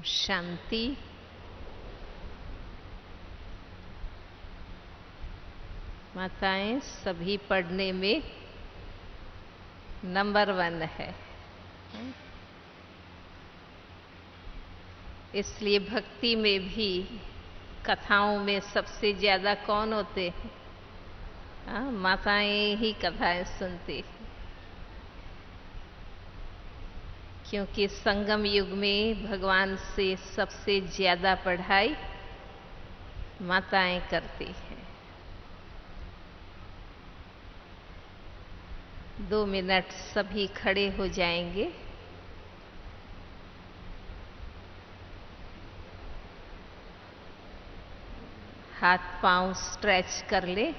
शांति। माताएं सभी पढ़ने में नंबर 1 है, इसलिए भक्ति में भी कथाओं में सबसे ज्यादा कौन होते हैं? माताएं ही कथाएं सुनती हैं, क्योंकि संगम युग में भगवान से सबसे ज्यादा पढ़ाई माताएं करती हैं। 2 मिनट सभी खड़े हो जाएंगे। हाथ पांव स्ट्रेच कर ले।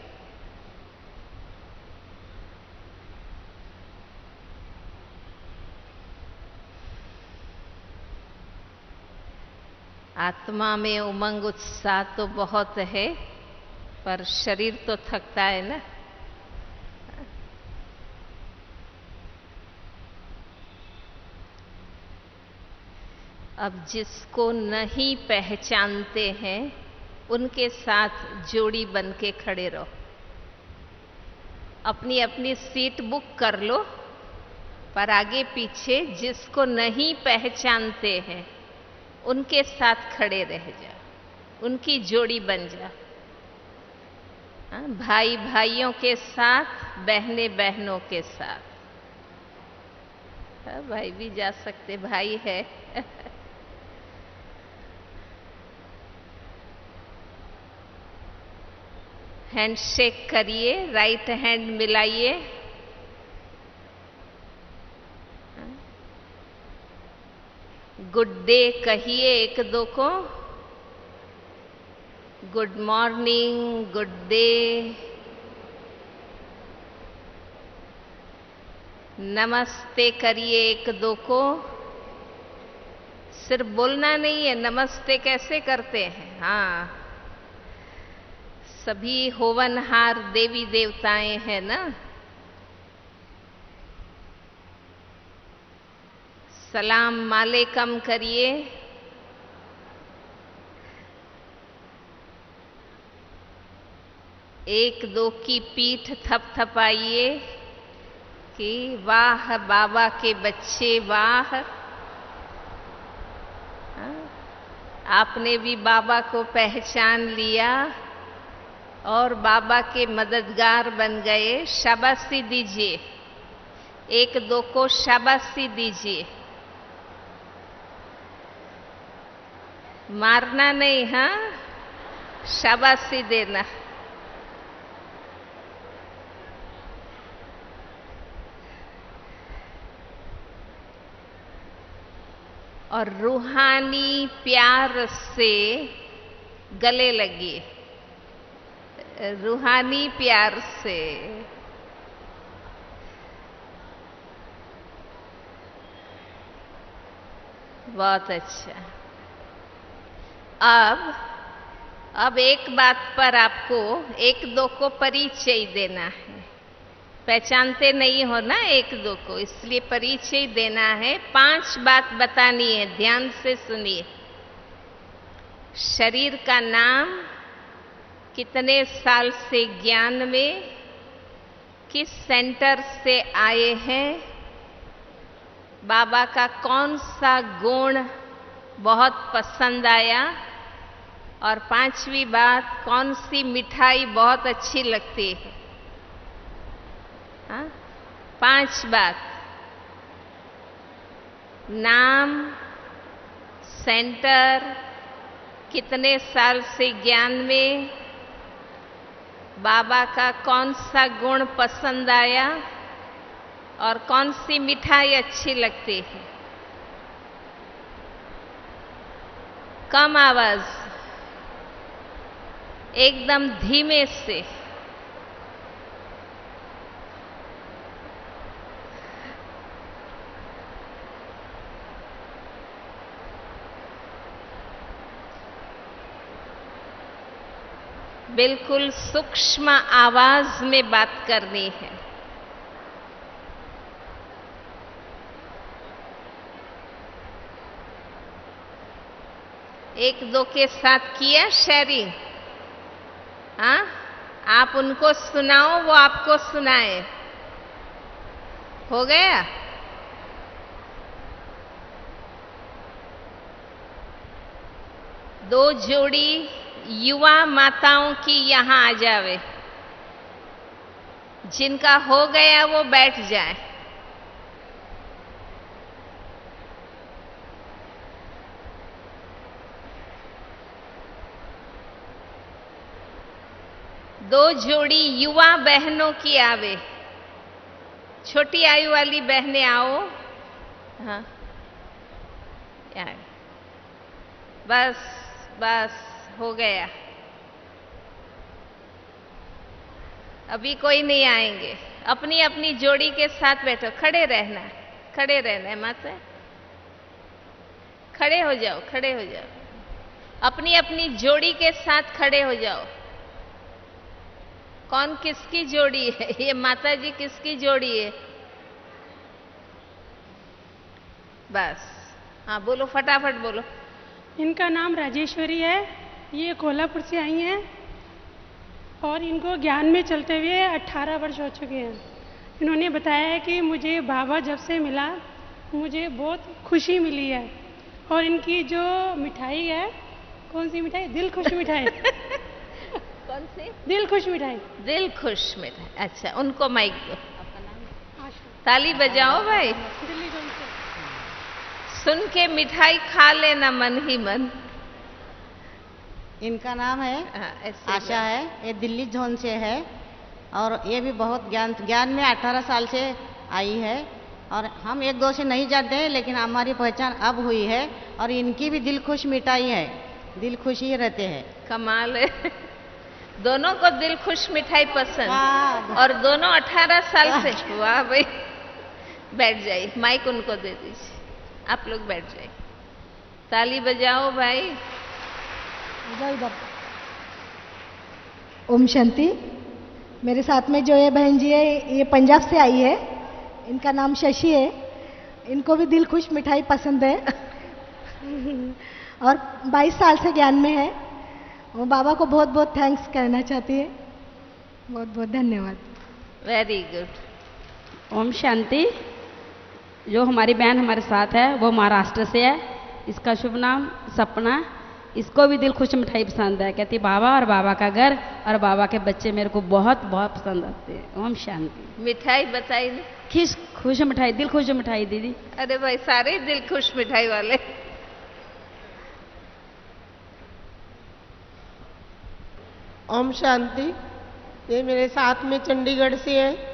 आत्मा में उमंग उत्साह तो बहुत है, पर शरीर तो थकता है ना। अब जिसको नहीं पहचानते हैं उनके साथ जोड़ी बन के खड़े रहो। अपनी अपनी सीट बुक कर लो, पर आगे पीछे जिसको नहीं पहचानते हैं उनके साथ खड़े रह जा, उनकी जोड़ी बन जा। भाई भाइयों के साथ, बहनें बहनों के साथ। भाई भी जा सकते, भाई है। हैंडशेक करिए, राइट हैंड मिलाइए। गुड डे कहिए एक दो को। Good morning, good day. नमस्ते करिए एक दो को। सिर्फ बोलना नहीं है, नमस्ते कैसे करते हैं। हाँ, सभी होवनहार देवी देवताएं हैं ना। सलाम मालेकम करिए। एक दो की पीठ थपथपाइए कि वाह बाबा के बच्चे वाह। आपने भी बाबा को पहचान लिया और बाबा के मददगार बन गए। शाबाशी दीजिए, एक दो को शाबाशी दीजिए। मारना नहीं, हाँ, शाबाशी देना। और रूहानी प्यार से गले लगिए, रूहानी प्यार से। बहुत अच्छा। अब एक बात पर आपको एक दो को परिचय देना है। पहचानते नहीं हो ना एक दो को, इसलिए परिचय देना है। 5 बात बतानी है, ध्यान से सुनिए। शरीर का नाम, कितने साल से ज्ञान में, किस सेंटर से आए हैं, बाबा का कौन सा गुण बहुत पसंद आया, और 5वीं बात, कौन सी मिठाई बहुत अच्छी लगती है। 5 बात। नाम, सेंटर, कितने साल से ज्ञान में, बाबा का कौन सा गुण पसंद आया, और कौन सी मिठाई अच्छी लगती है। कम आवाज, एकदम धीमे से। बिल्कुल सूक्ष्म आवाज में बात करनी है। एक दो के साथ किया शेयरिंग? हाँ, आप उनको सुनाओ, वो आपको सुनाए। हो गया? दो जोड़ी युवा माताओं की यहां आ जावे। जिनका हो गया वो बैठ जाए। दो जोड़ी युवा बहनों की आवे। छोटी आयु वाली बहनें आओ। हाँ, बस बस हो गया। अभी कोई नहीं आएंगे। अपनी अपनी जोड़ी के साथ बैठो। खड़े रहना है, खड़े रहना है माता। खड़े हो जाओ, खड़े हो जाओ। अपनी अपनी जोड़ी के साथ खड़े हो जाओ। कौन किसकी जोड़ी है? ये माता जी किसकी जोड़ी है? बस हाँ, बोलो, फटाफट बोलो। इनका नाम राजेश्वरी है। ये कोल्हापुर से आई हैं और इनको ज्ञान में चलते हुए 18 वर्ष हो चुके हैं। इन्होंने बताया है कि मुझे बाबा जब से मिला मुझे बहुत खुशी मिली है। और इनकी जो मिठाई है, कौन सी मिठाई? दिल खुश मिठाई। कौन सी? दिल खुश मिठाई। दिल खुश मिठाई। अच्छा, उनको माइक दो। ताली बजाओ भाई। दिल्ली जोन से। सुन के मिठाई खा लेना मन ही मन। इनका नाम है आशा है। ये दिल्ली जोन से है और ये भी बहुत ज्ञान में 18 साल से आई है। और हम एक दो से नहीं जानते हैं, लेकिन हमारी पहचान अब हुई है। और इनकी भी दिल खुश मिठाई है, दिल खुश ही रहते हैं। कमाल है। दोनों को दिल खुश मिठाई पसंद वाह। और दोनों 18 साल से। वाह भाई। बैठ जाइए, माइक उनको दे दीजिए। आप लोग बैठ जाइए। ताली बजाओ भाई। ओम शांति। मेरे साथ में जो ये बहन जी है, ये पंजाब से आई है। इनका नाम शशि है। इनको भी दिल खुश मिठाई पसंद है। और 22 साल से ज्ञान में है। वो बाबा को बहुत बहुत थैंक्स कहना चाहती है। बहुत बहुत धन्यवाद। Very good. ओम शांति। जो हमारी बहन हमारे साथ है वो महाराष्ट्र से है। इसका शुभ नाम सपना। इसको भी दिल खुश मिठाई पसंद है। कहती बाबा और बाबा का घर और बाबा के बच्चे मेरे को बहुत बहुत पसंद आते हैं। ओम शांति। मिठाई बताई नहीं? किस खुश मिठाई? दिल खुश मिठाई दीदी। अरे भाई, सारे दिल खुश मिठाई वाले। ओम शांति। ये मेरे साथ में चंडीगढ़ से है।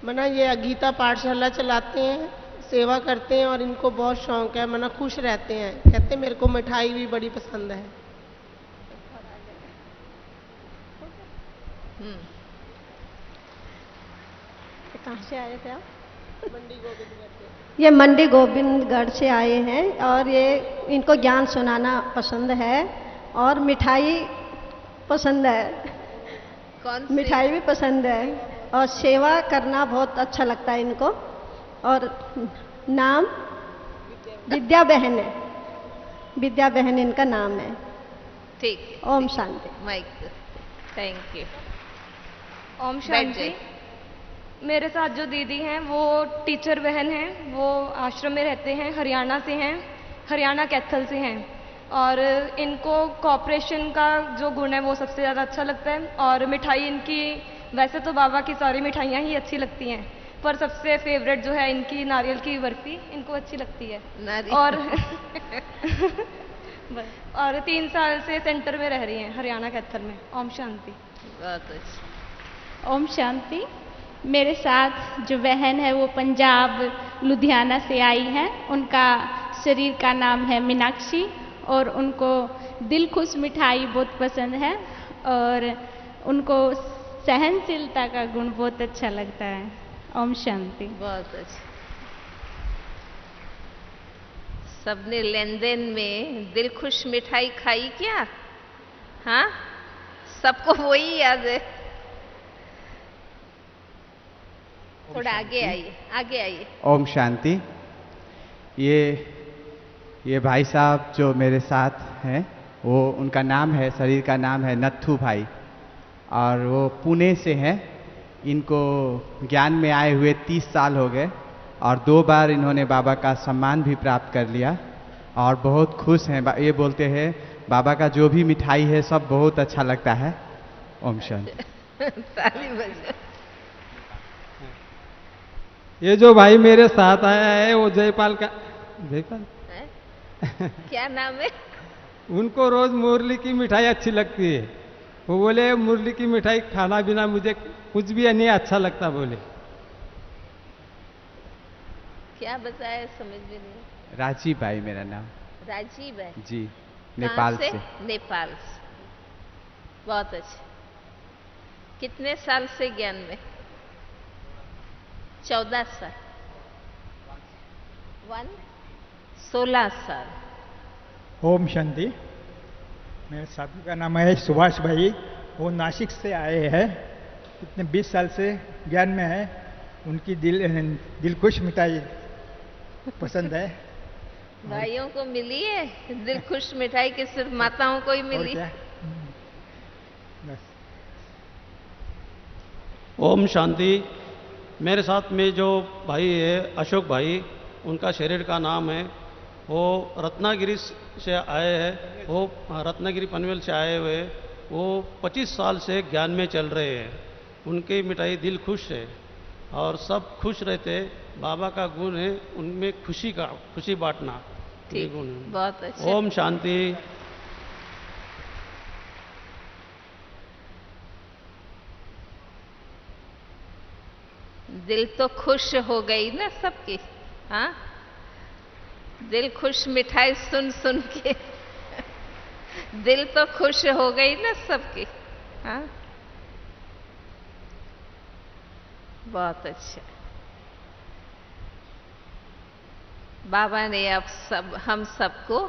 मना ये गीता पाठशाला चलाते हैं, सेवा करते हैं और इनको बहुत शौक है। मना खुश रहते हैं। कहते मेरे को मिठाई भी बड़ी पसंद है। कहाँ से आए थे आप? मंडी गोविंदगढ़ से। ये मंडी गोविंदगढ़ से आए हैं और ये इनको ज्ञान सुनाना पसंद है और मिठाई पसंद है। कौन सी? मिठाई भी पसंद है और सेवा करना बहुत अच्छा लगता है इनको। और नाम विद्या बहन है। विद्या बहन इनका नाम है। ठीक है। ओम शांति। माइक। Thank you. ओम शांति। मेरे साथ जो दीदी हैं वो टीचर बहन हैं। वो आश्रम में रहते हैं, हरियाणा से हैं, हरियाणा कैथल से हैं। और इनको कॉपरेशन का जो गुण है वो सबसे ज़्यादा अच्छा लगता है। और मिठाई इनकी, वैसे तो बाबा की सारी मिठाइयाँ ही अच्छी लगती हैं, पर सबसे फेवरेट जो है इनकी नारियल की बर्फी इनको अच्छी लगती है। और 3 साल से सेंटर में रह रही हैं, हरियाणा कैथल में। ओम शांति। बहुत अच्छा। ओम शांति। मेरे साथ जो बहन है वो पंजाब लुधियाना से आई हैं। उनका शरीर का नाम है मीनाक्षी और उनको दिल खुश मिठाई बहुत पसंद है और उनको सहनशीलता का गुण बहुत अच्छा लगता है। ओम शांति। बहुत अच्छा। सबने लेन देन में दिल खुश मिठाई खाई क्या? हाँ, सबको वही याद है। थोड़ा आगे आइए, आगे आइए। ओम शांति। ये ये भाई साहब जो मेरे साथ हैं वो उनका नाम है, शरीर का नाम है नत्थू भाई, और वो पुणे से हैं। इनको ज्ञान में आए हुए 30 साल हो गए और 2 बार इन्होंने बाबा का सम्मान भी प्राप्त कर लिया और बहुत खुश हैं। ये बोलते हैं बाबा का जो भी मिठाई है सब बहुत अच्छा लगता है। ओम शांति। ताली बजाओ। ये जो भाई मेरे साथ आया है वो जयपाल का, जयपाल क्या नाम है? उनको रोज मुरली की मिठाई अच्छी लगती है। वो बोले मुरली की मिठाई खाना बिना मुझे कुछ भी नहीं अच्छा लगता बोले। क्या बताया समझ में नहीं। राजीव भाई मेरा नाम। राजीव है जी, नेपाल से। नेपाल से। बहुत अच्छा। कितने साल से ज्ञान में? 14 साल। 16 साल। ओम शांति। मेरे साथी का नाम है सुभाष भाई, वो नासिक से आए हैं। इतने 20 साल से ज्ञान में है। उनकी दिल खुश मिठाई पसंद है। भाइयों को मिली है दिल खुश मिठाई कि सिर्फ माताओं को ही मिली? बस। ओम शांति। मेरे साथ में जो भाई है अशोक भाई, उनका शरीर का नाम है, वो रत्नागिरी से आए हैं। वो रत्नागिरी पनवेल से आए हुए, वो 25 साल से ज्ञान में चल रहे हैं। उनकी मिठाई दिल खुश है और सब खुश रहते। बाबा का गुण है उनमें खुशी बांटना। ठीक, बहुत अच्छा। ओम शांति। दिल तो खुश हो गई ना सबकी। हाँ, दिल खुश मिठाई सुन सुन के दिल तो खुश हो गई ना सबकी। हाँ, बहुत अच्छा। बाबा ने अब हम सबको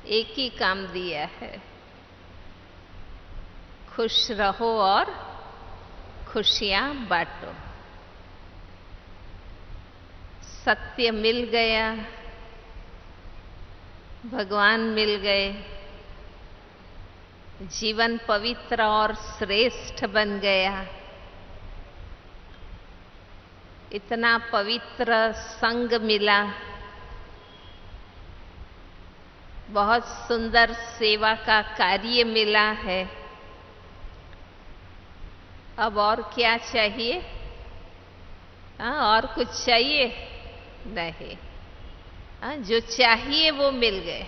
एक ही काम दिया है, खुश रहो और खुशियां बांटो। सत्य मिल गया, भगवान मिल गए, जीवन पवित्र और श्रेष्ठ बन गया। इतना पवित्र संग मिला, बहुत सुंदर सेवा का कार्य मिला है। अब और क्या चाहिए? हाँ, और कुछ चाहिए नहीं। हाँ, जो चाहिए वो मिल गए।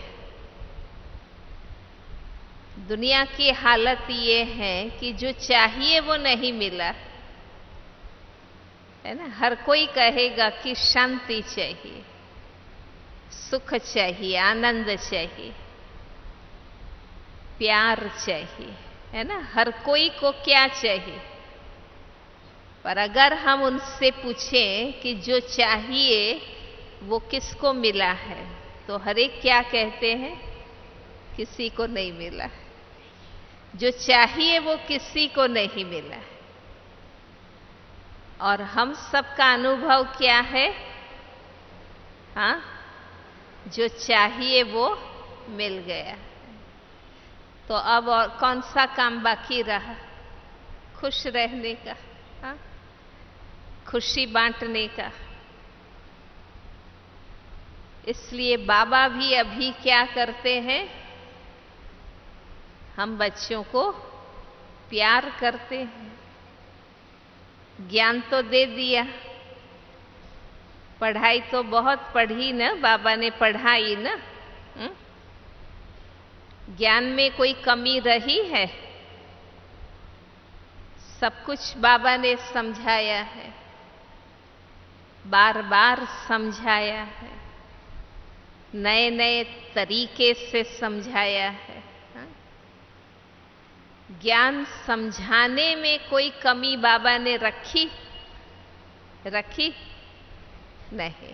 दुनिया की हालत ये है कि जो चाहिए वो नहीं मिला, है ना। हर कोई कहेगा कि शांति चाहिए, सुख चाहिए, आनंद चाहिए, प्यार चाहिए, है ना। हर कोई को क्या चाहिए? पर अगर हम उनसे पूछें कि जो चाहिए वो किसको मिला है, तो हर एक क्या कहते हैं? किसी को नहीं मिला। जो चाहिए वो किसी को नहीं मिला। और हम सबका अनुभव क्या है? हाँ, जो चाहिए वो मिल गया। तो अब और कौन सा काम बाकी रहा? खुश रहने का, हाँ, खुशी बांटने का। इसलिए बाबा भी अभी क्या करते हैं? हम बच्चों को प्यार करते हैं। ज्ञान तो दे दिया, पढ़ाई तो बहुत पढ़ी ना, बाबा ने पढ़ाई ना। ज्ञान में कोई कमी रही है? सब कुछ बाबा ने समझाया है, बार बार समझाया है, नए नए तरीके से समझाया है। ज्ञान समझाने में कोई कमी बाबा ने रखी नहीं।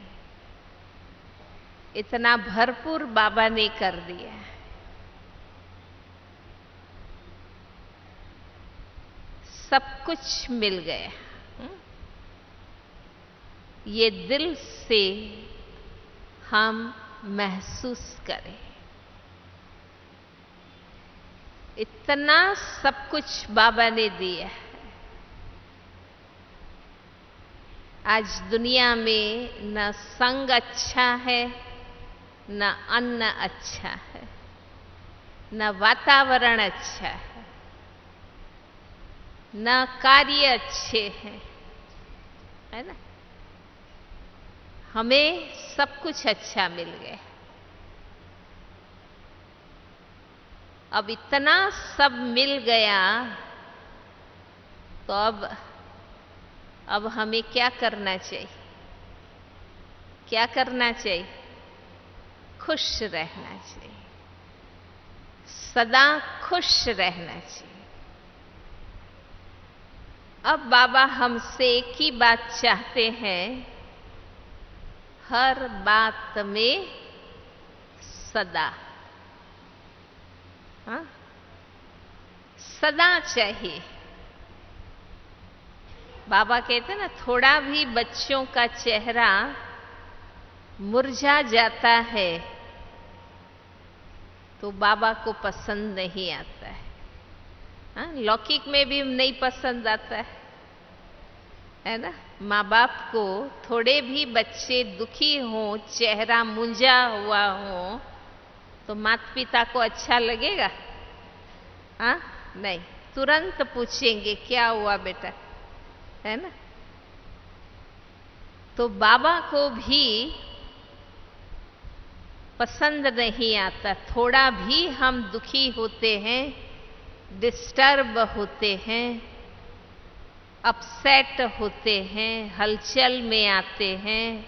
इतना भरपूर बाबा ने कर दिया। सब कुछ मिल गया। ये दिल से हम महसूस करें। इतना सब कुछ बाबा ने दिया है। आज दुनिया में न संग अच्छा है, न अन्न अच्छा है, न वातावरण अच्छा है, न कार्य अच्छे हैं, है ना। हमें सब कुछ अच्छा मिल गया। अब इतना सब मिल गया तो अब हमें क्या करना चाहिए? क्या करना चाहिए? खुश रहना चाहिए, सदा खुश रहना चाहिए। अब बाबा हमसे एक ही बात चाहते हैं, हर बात में सदा, हाँ, सदा चाहिए। बाबा कहते हैं ना, थोड़ा भी बच्चों का चेहरा मुरझा जाता है तो बाबा को पसंद नहीं आता है। हाँ, लौकिक में भी नहीं पसंद आता है ना। माँ बाप को थोड़े भी बच्चे दुखी हों, चेहरा मुंझा हुआ हो, तो माता पिता को अच्छा लगेगा? हाँ, नहीं, तुरंत पूछेंगे क्या हुआ बेटा, है ना। तो बाबा को भी पसंद नहीं आता, थोड़ा भी हम दुखी होते हैं, डिस्टर्ब होते हैं, अपसेट होते हैं, हलचल में आते हैं,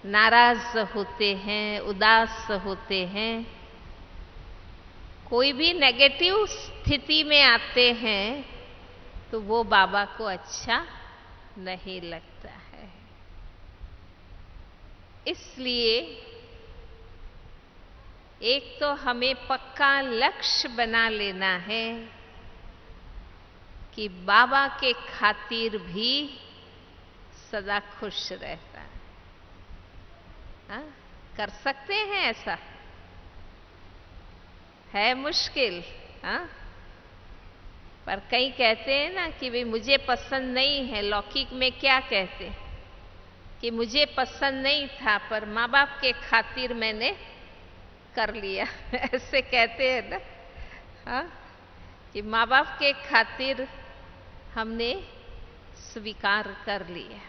नाराज होते हैं, उदास होते हैं, कोई भी नेगेटिव स्थिति में आते हैं तो वो बाबा को अच्छा नहीं लगता है। इसलिए एक तो हमें पक्का लक्ष्य बना लेना है कि बाबा के खातिर भी सदा खुश रहता है। हाँ? कर सकते हैं ऐसा? है मुश्किल, हाँ? पर कई कहते हैं ना कि भाई मुझे पसंद नहीं है। लौकिक में क्या कहते हैं कि मुझे पसंद नहीं था पर माँ बाप के खातिर मैंने कर लिया। ऐसे कहते हैं ना, हाँ, कि माँ बाप के खातिर हमने स्वीकार कर लिया।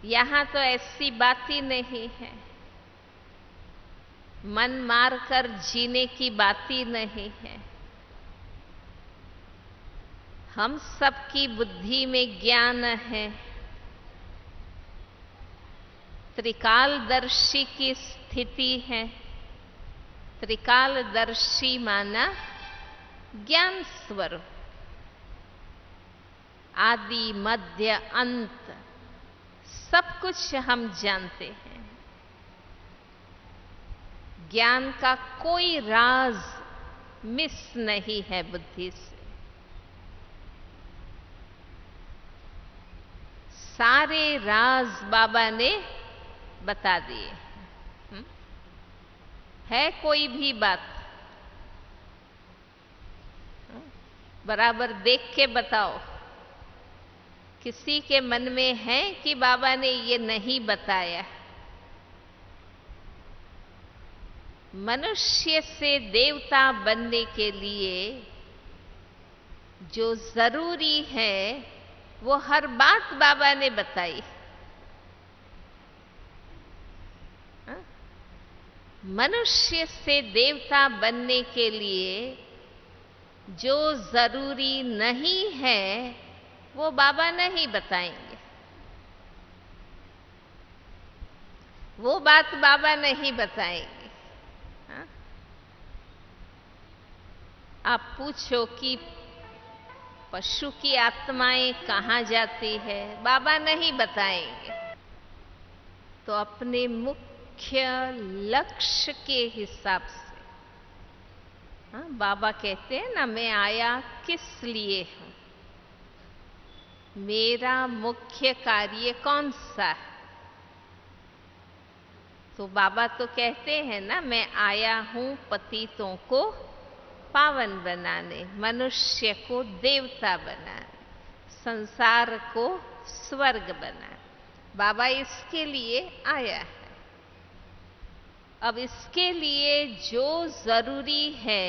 यहाँ तो ऐसी बात ही नहीं है, मन मार कर जीने की बात ही नहीं है। हम सबकी बुद्धि में ज्ञान है, त्रिकालदर्शी की स्थिति है। त्रिकालदर्शी माना ज्ञान स्वरूप, आदि मध्य अंत सब कुछ हम जानते हैं। ज्ञान का कोई राज मिस नहीं है बुद्धि से। सारे राज बाबा ने बता दिए। है कोई भी बात बराबर देख के बताओ, किसी के मन में है कि बाबा ने ये नहीं बताया? मनुष्य से देवता बनने के लिए जो जरूरी है वो हर बात बाबा ने बताई। मनुष्य से देवता बनने के लिए जो जरूरी नहीं है वो बाबा नहीं बताएंगे। वो बात बाबा नहीं बताएंगे। हाँ? आप पूछो कि पशु की आत्माएं कहाँ जाती है, बाबा नहीं बताएंगे। तो अपने मुख्य लक्ष्य के हिसाब से, हाँ, बाबा कहते हैं ना, मैं आया किस लिए हूं, मेरा मुख्य कार्य कौन सा है। तो बाबा तो कहते हैं ना, मैं आया हूं पतितों को पावन बनाने, मनुष्य को देवता बनाने, संसार को स्वर्ग बनाने। बाबा इसके लिए आया है। अब इसके लिए जो जरूरी है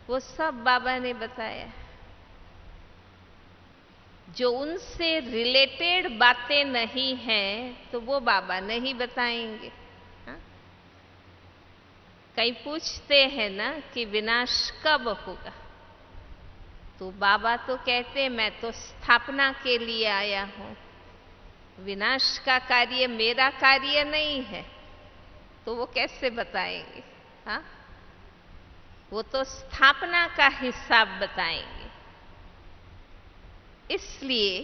वो सब बाबा ने बताया। जो उनसे रिलेटेड बातें नहीं हैं तो वो बाबा नहीं बताएंगे। हाँ? कई पूछते हैं ना कि विनाश कब होगा, तो बाबा तो कहते हैं मैं तो स्थापना के लिए आया हूं, विनाश का कार्य मेरा कार्य नहीं है, तो वो कैसे बताएंगे? हाँ? वो तो स्थापना का हिसाब बताएंगे। इसलिए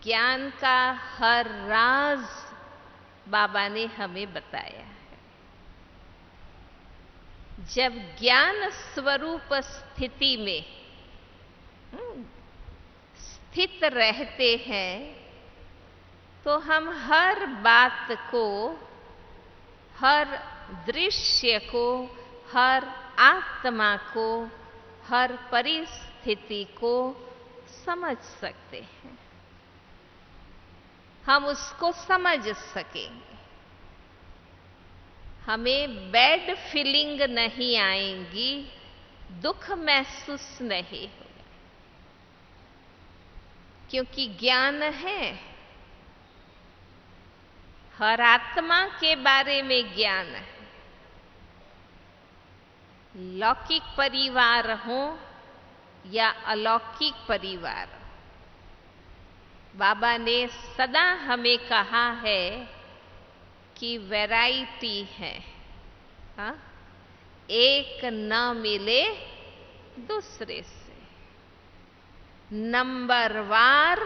ज्ञान का हर राज बाबा ने हमें बताया है। जब ज्ञान स्वरूप स्थिति में स्थित रहते हैं तो हम हर बात को, हर दृश्य को, हर आत्मा को, हर परिस्थिति को समझ सकते हैं। हम उसको समझ सकेंगे। हमें बैड फीलिंग नहीं आएंगी, दुख महसूस नहीं होगा, क्योंकि ज्ञान है। हर आत्मा के बारे में ज्ञान है। लौकिक परिवार हो या अलौकिक परिवार, बाबा ने सदा हमें कहा है कि वैरायटी है। हाँ? एक न मिले दूसरे से, नंबरवार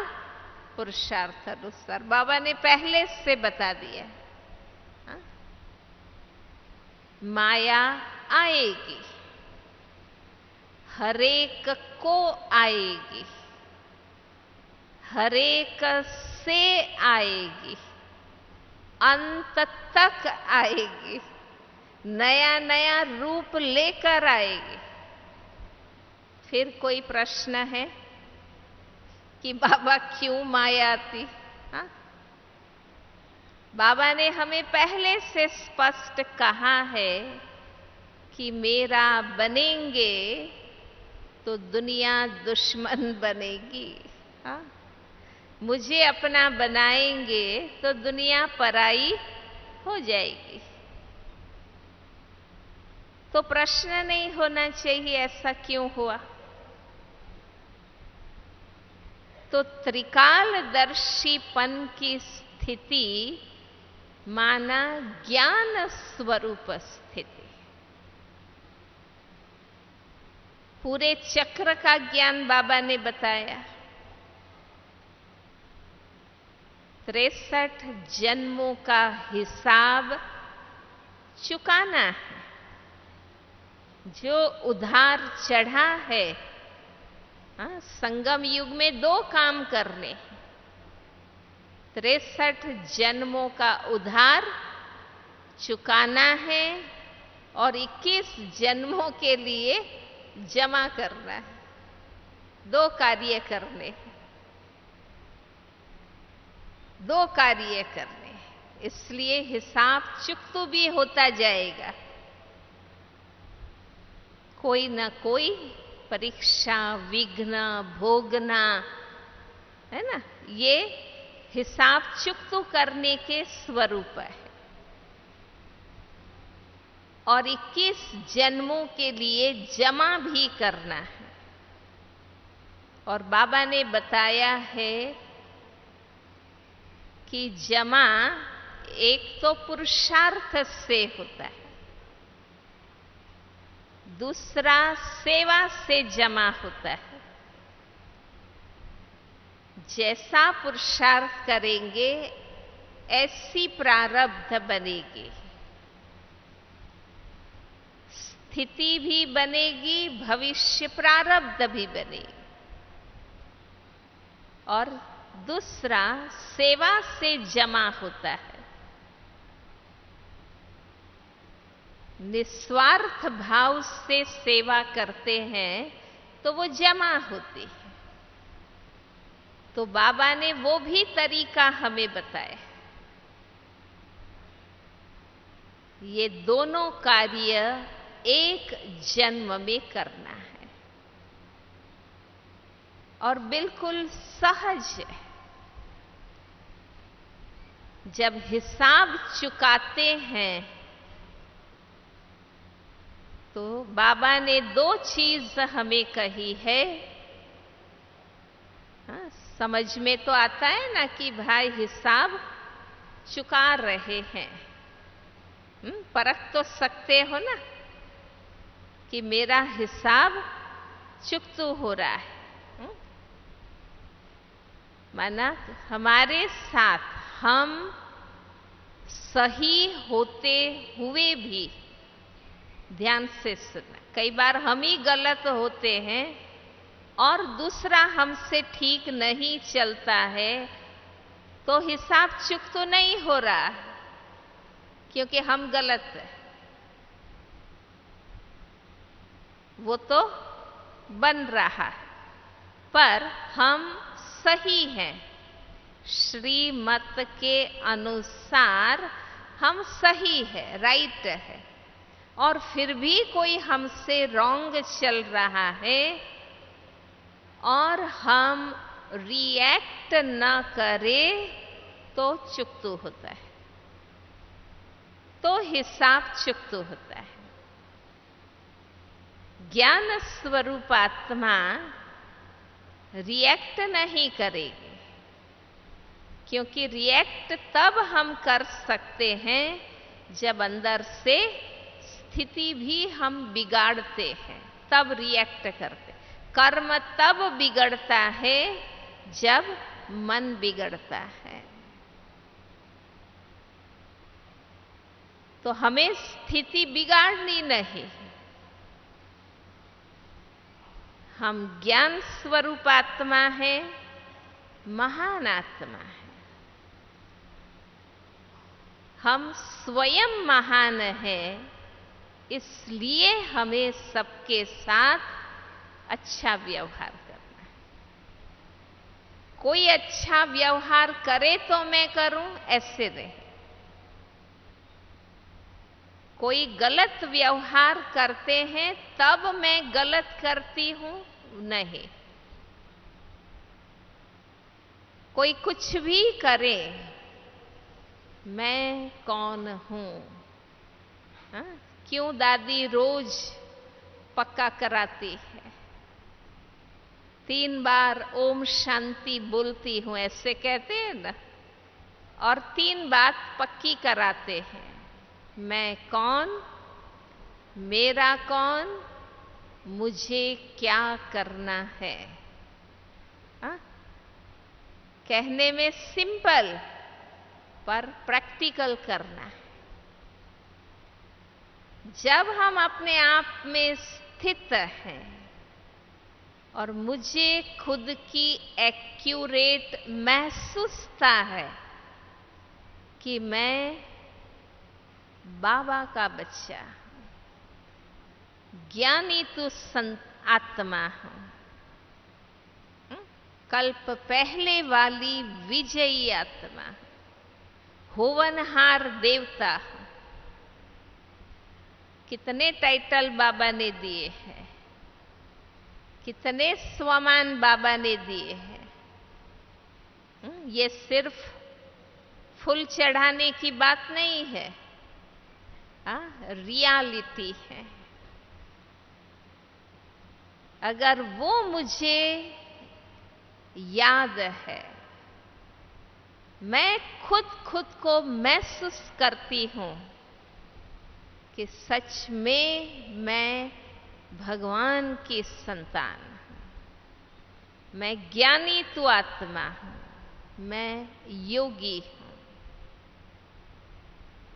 पुरुषार्थ अनुसार बाबा ने पहले से बता दिया। हाँ? माया आएगी, हरेक को आएगी, हरेक से आएगी, अंत तक आएगी, नया नया रूप लेकर आएगी। फिर कोई प्रश्न है कि बाबा क्यों माया आती? हाँ? बाबा ने हमें पहले से स्पष्ट कहा है कि मेरा बनेंगे तो दुनिया दुश्मन बनेगी। हाँ? मुझे अपना बनाएंगे तो दुनिया पराई हो जाएगी। तो प्रश्न नहीं होना चाहिए ऐसा क्यों हुआ। तो त्रिकालदर्शीपन की स्थिति माना ज्ञान स्वरूप स्थिति। पूरे चक्र का ज्ञान बाबा ने बताया। 63 जन्मों का हिसाब चुकाना है। जो उधार चढ़ा है, हाँ, संगम युग में 2 काम करने, 63 जन्मों का उधार चुकाना है और 21 जन्मों के लिए जमा करना है। 2 कार्य करने, 2 कार्य करने। इसलिए हिसाब चुकतू भी होता जाएगा। कोई न कोई परीक्षा, विघ्न भोगना है ना, ये हिसाब चुकतू करने के स्वरूप है। और 21 जन्मों के लिए जमा भी करना है। और बाबा ने बताया है कि जमा एक तो पुरुषार्थ से होता है, दूसरा सेवा से जमा होता है। जैसा पुरुषार्थ करेंगे ऐसी प्रारब्ध बनेगी, स्थिति भी बनेगी, भविष्य प्रारब्ध भी बनेगी। और दूसरा सेवा से जमा होता है। निस्वार्थ भाव से सेवा करते हैं तो वो जमा होती है। तो बाबा ने वो भी तरीका हमें बताया। ये दोनों कार्य एक जन्म में करना है और बिल्कुल सहज है। जब हिसाब चुकाते हैं तो बाबा ने दो चीज हमें कही है। हाँ, समझ में तो आता है ना कि भाई हिसाब चुका रहे हैं। परख तो सकते हो ना कि मेरा हिसाब चुकता हो रहा है। माना हमारे साथ हम सही होते हुए भी, ध्यान से सुनना, कई बार हम ही गलत होते हैं और दूसरा हमसे ठीक नहीं चलता है तो हिसाब चुक तो नहीं हो रहा क्योंकि हम गलत है, वो तो बन रहा है, पर हम सही हैं। श्रीमत के अनुसार हम सही है, राइट है, और फिर भी कोई हमसे रॉन्ग चल रहा है और हम रिएक्ट न करें तो चुकतू होता है, तो हिसाब चुकतू होता है। ज्ञान स्वरूप आत्मा रिएक्ट नहीं करेगी, क्योंकि रिएक्ट तब हम कर सकते हैं जब अंदर से स्थिति भी हम बिगाड़ते हैं, तब रिएक्ट करते। कर्म तब बिगड़ता है जब मन बिगड़ता है। तो हमें स्थिति बिगाड़नी नहीं। हम ज्ञान स्वरूप आत्मा है, महान आत्मा है। हम स्वयं महान है, इसलिए हमें सबके साथ अच्छा व्यवहार करना है। कोई अच्छा व्यवहार करे तो मैं करूं, ऐसे नहीं। कोई गलत व्यवहार करते हैं तब मैं गलत करती हूं, नहीं। कोई कुछ भी करे, मैं कौन हूं? हाँ? क्यों दादी रोज पक्का कराती है, 3 बार ओम शांति बोलती हूं, ऐसे कहते हैं ना, और 3 बात पक्की कराते हैं। मैं कौन, मेरा कौन, मुझे क्या करना है। हा? कहने में सिंपल पर प्रैक्टिकल करना है। जब हम अपने आप में स्थित हैं और मुझे खुद की एक्यूरेट महसूसता है कि मैं बाबा का बच्चा, ज्ञानी तो आत्मा हूं, कल्प पहले वाली विजयी आत्मा, होवनहार देवता। कितने टाइटल बाबा ने दिए हैं, कितने स्वमान बाबा ने दिए हैं। ये सिर्फ फूल चढ़ाने की बात नहीं है, रियलिटी है। अगर वो मुझे याद है, मैं खुद को महसूस करती हूं कि सच में मैं भगवान की संतान हूं, मैं ज्ञानी तो आत्मा हूं, मैं योगी हूं,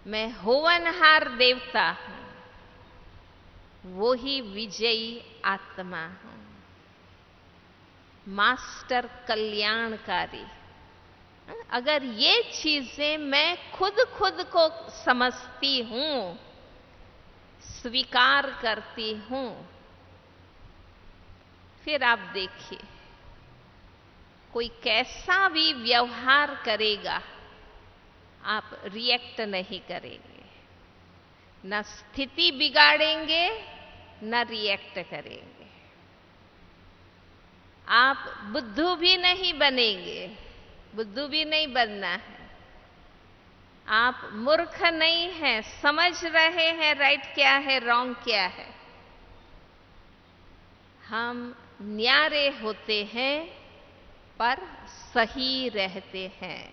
मैं होवनहार देवता हूं, वो ही विजयी आत्मा हूं, मास्टर कल्याणकारी। अगर ये चीजें मैं खुद को समझती हूं, स्वीकार करती हूं, फिर आप देखिए कोई कैसा भी व्यवहार करेगा, आप रिएक्ट नहीं करेंगे, न स्थिति बिगाड़ेंगे न रिएक्ट करेंगे। आप बुद्धू भी नहीं बनेंगे, बुद्धू भी नहीं बनना है। आप मूर्ख नहीं हैं, समझ रहे हैं राइट क्या है रॉन्ग क्या है। हम न्यारे होते हैं पर सही रहते हैं।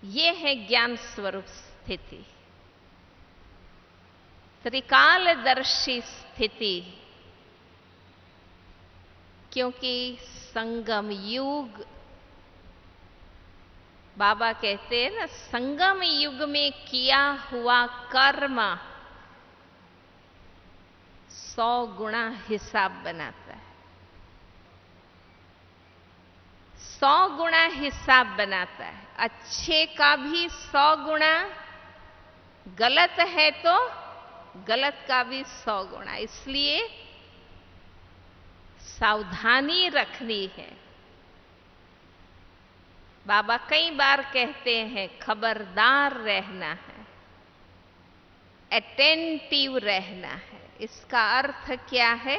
ये है ज्ञान स्वरूप स्थिति, त्रिकालदर्शी स्थिति। क्योंकि संगम युग, बाबा कहते हैं ना, संगम युग में किया हुआ कर्म 100 गुना हिसाब बनाता है, 100 गुना हिसाब बनाता है। अच्छे का भी 100 गुना, गलत है तो गलत का भी 100 गुना। इसलिए सावधानी रखनी है। बाबा कई बार कहते हैं खबरदार रहना है, अटेंटिव रहना है। इसका अर्थ क्या है?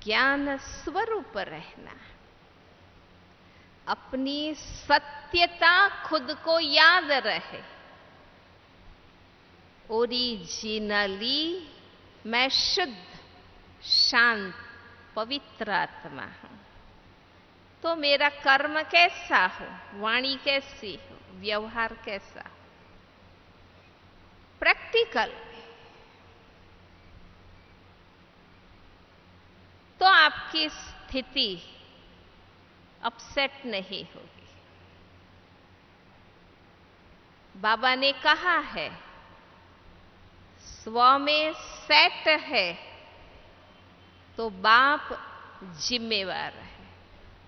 ज्ञान स्वरूप रहना, अपनी सत्यता खुद को याद रहे। ओरिजिनली मैं शुद्ध, शांत, पवित्र आत्मा हूं। तो मेरा कर्म कैसा हो, वाणी कैसी हो, व्यवहार कैसा हो, प्रैक्टिकल, तो आपकी स्थिति अपसेट नहीं होगी। बाबा ने कहा है स्व में सेट है तो बाप जिम्मेवार है,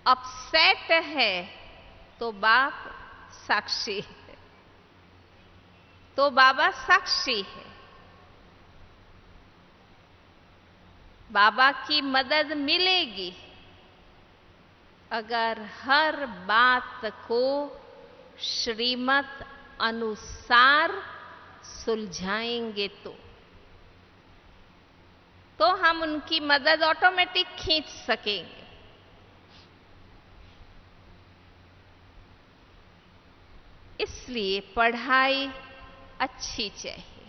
अपसेट है तो बाप साक्षी है। तो बाबा साक्षी है। बाबा की मदद मिलेगी अगर हर बात को श्रीमत अनुसार सुलझाएंगे तो हम उनकी मदद ऑटोमेटिक खींच सकेंगे। इसलिए पढ़ाई अच्छी चाहिए।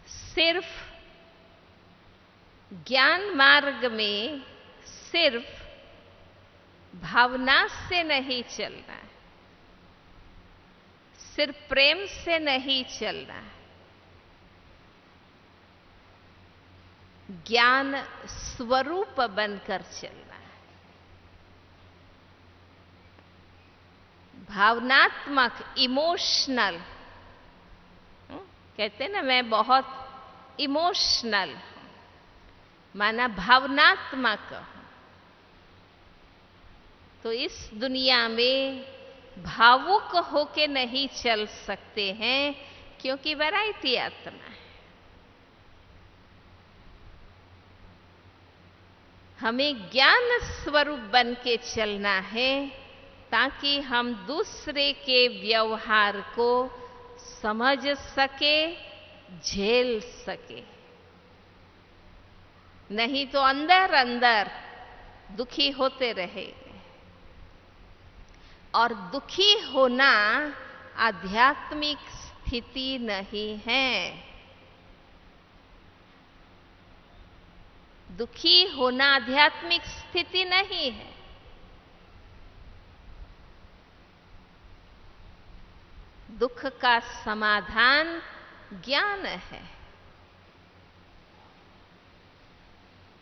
सिर्फ ज्ञान मार्ग में सिर्फ भावना से नहीं चलना है, सिर्फ प्रेम से नहीं चलना है। ज्ञान स्वरूप बनकर चलना है। भावनात्मक, इमोशनल, कहते हैं ना मैं बहुत इमोशनल हूं, माना भावनात्मक हूं। तो इस दुनिया में भावुक होके नहीं चल सकते हैं, क्योंकि वैरायटी आत्मा है। हमें ज्ञान स्वरूप बन के चलना है ताकि हम दूसरे के व्यवहार को समझ सके, झेल सके। नहीं तो अंदर अंदर दुखी होते रहेंगे। और दुखी होना आध्यात्मिक स्थिति नहीं है। दुखी होना आध्यात्मिक स्थिति नहीं है। दुख का समाधान ज्ञान है।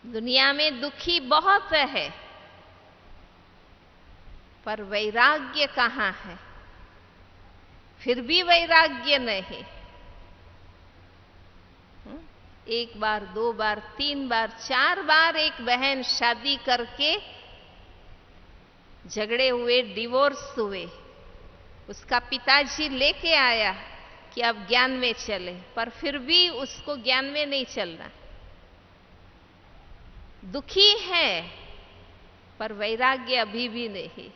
दुनिया में दुखी बहुत है, पर वैराग्य कहाँ है? फिर भी वैराग्य नहीं। एक बार, 2 बार, 3 बार, 4 बार एक बहन शादी करके झगड़े हुए, डिवोर्स हुए। उसका पिताजी लेके आया कि अब ज्ञान में चले, पर फिर भी उसको ज्ञान में नहीं चलना। दुखी है पर वैराग्य अभी भी नहीं,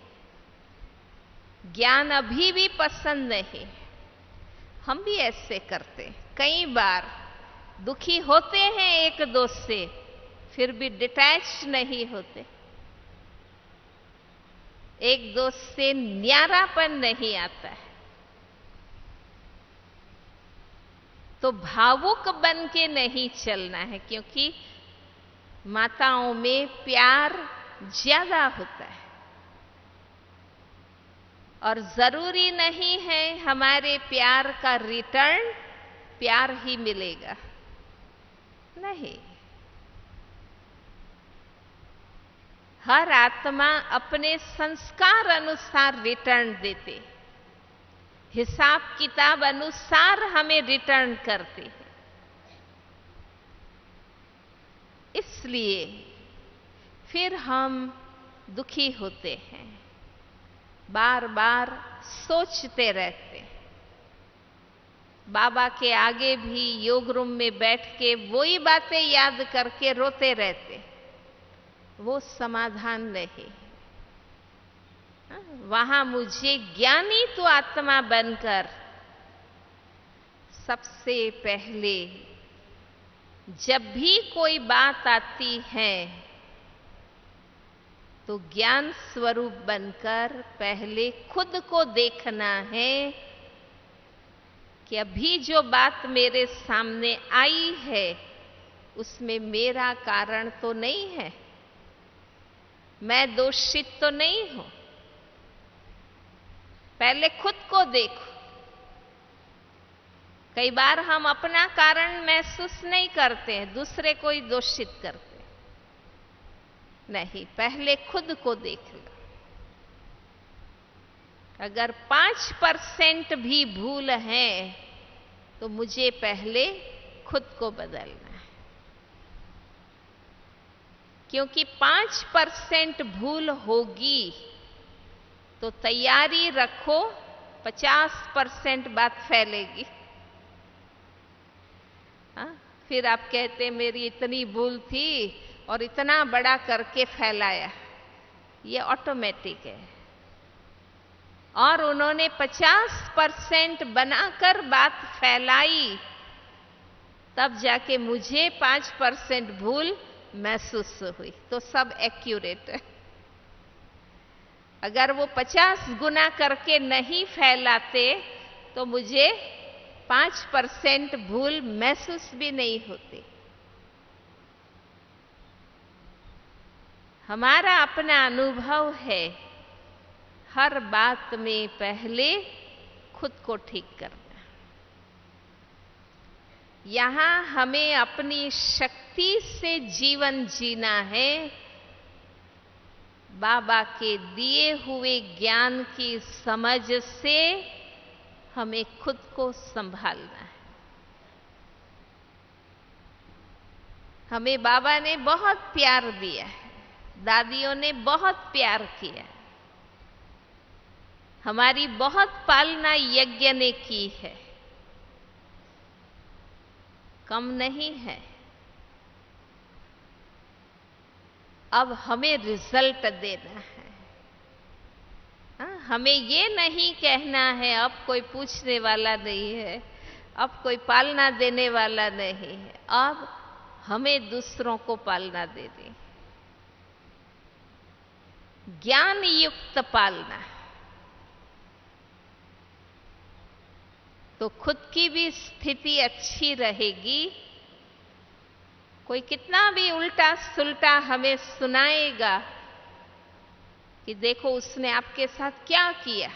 ज्ञान अभी भी पसंद नहीं। हम भी ऐसे करते, कई बार दुखी होते हैं एक दोस्त से, फिर भी डिटैच नहीं होते, एक दोस्त से न्यारापन नहीं आता है। तो भावुक बन के नहीं चलना है, क्योंकि माताओं में प्यार ज्यादा होता है और जरूरी नहीं है हमारे प्यार का रिटर्न प्यार ही मिलेगा, नहीं। हर आत्मा अपने संस्कार अनुसार रिटर्न देते, हिसाब किताब अनुसार हमें रिटर्न करते हैं। इसलिए फिर हम दुखी होते हैं, बार बार सोचते रहते हैं। बाबा के आगे भी योग रूम में बैठ के वही बातें याद करके रोते रहते, वो समाधान नहीं। वहां मुझे ज्ञानी तो आत्मा बनकर सबसे पहले जब भी कोई बात आती है तो ज्ञान स्वरूप बनकर पहले खुद को देखना है कि अभी जो बात मेरे सामने आई है उसमें मेरा कारण तो नहीं है, मैं दोषित तो नहीं हूं। पहले खुद को देखो। कई बार हम अपना कारण महसूस नहीं करते हैं, दूसरे को ही दोषित करते हैं। नहीं, पहले खुद को देख लो। अगर 5% भी भूल है तो मुझे पहले खुद को बदलना है, क्योंकि 5% भूल होगी तो तैयारी रखो 50% बात फैलेगी। फिर आप कहते मेरी इतनी भूल थी और इतना बड़ा करके फैलाया, ये ऑटोमेटिक है। और उन्होंने 50% बनाकर बात फैलाई, तब जाके मुझे 5% भूल महसूस हुई, तो सब एक्यूरेट है। अगर वो 50 गुना करके नहीं फैलाते तो मुझे 5% भूल महसूस भी नहीं होती। हमारा अपना अनुभव है, हर बात में पहले खुद को ठीक करना। यहां हमें अपनी शक्ति से जीवन जीना है, बाबा के दिए हुए ज्ञान की समझ से हमें खुद को संभालना है। हमें बाबा ने बहुत प्यार दिया है, दादियों ने बहुत प्यार किया, हमारी बहुत पालना यज्ञ ने की है, कम नहीं है। अब हमें रिजल्ट देना है। हमें ये नहीं कहना है अब कोई पूछने वाला नहीं है, अब कोई पालना देने वाला नहीं है, अब हमें दूसरों को पालना देनी, ज्ञान युक्त पालना। तो खुद की भी स्थिति अच्छी रहेगी। कोई कितना भी उल्टा सुल्टा हमें सुनाएगा कि देखो उसने आपके साथ क्या किया,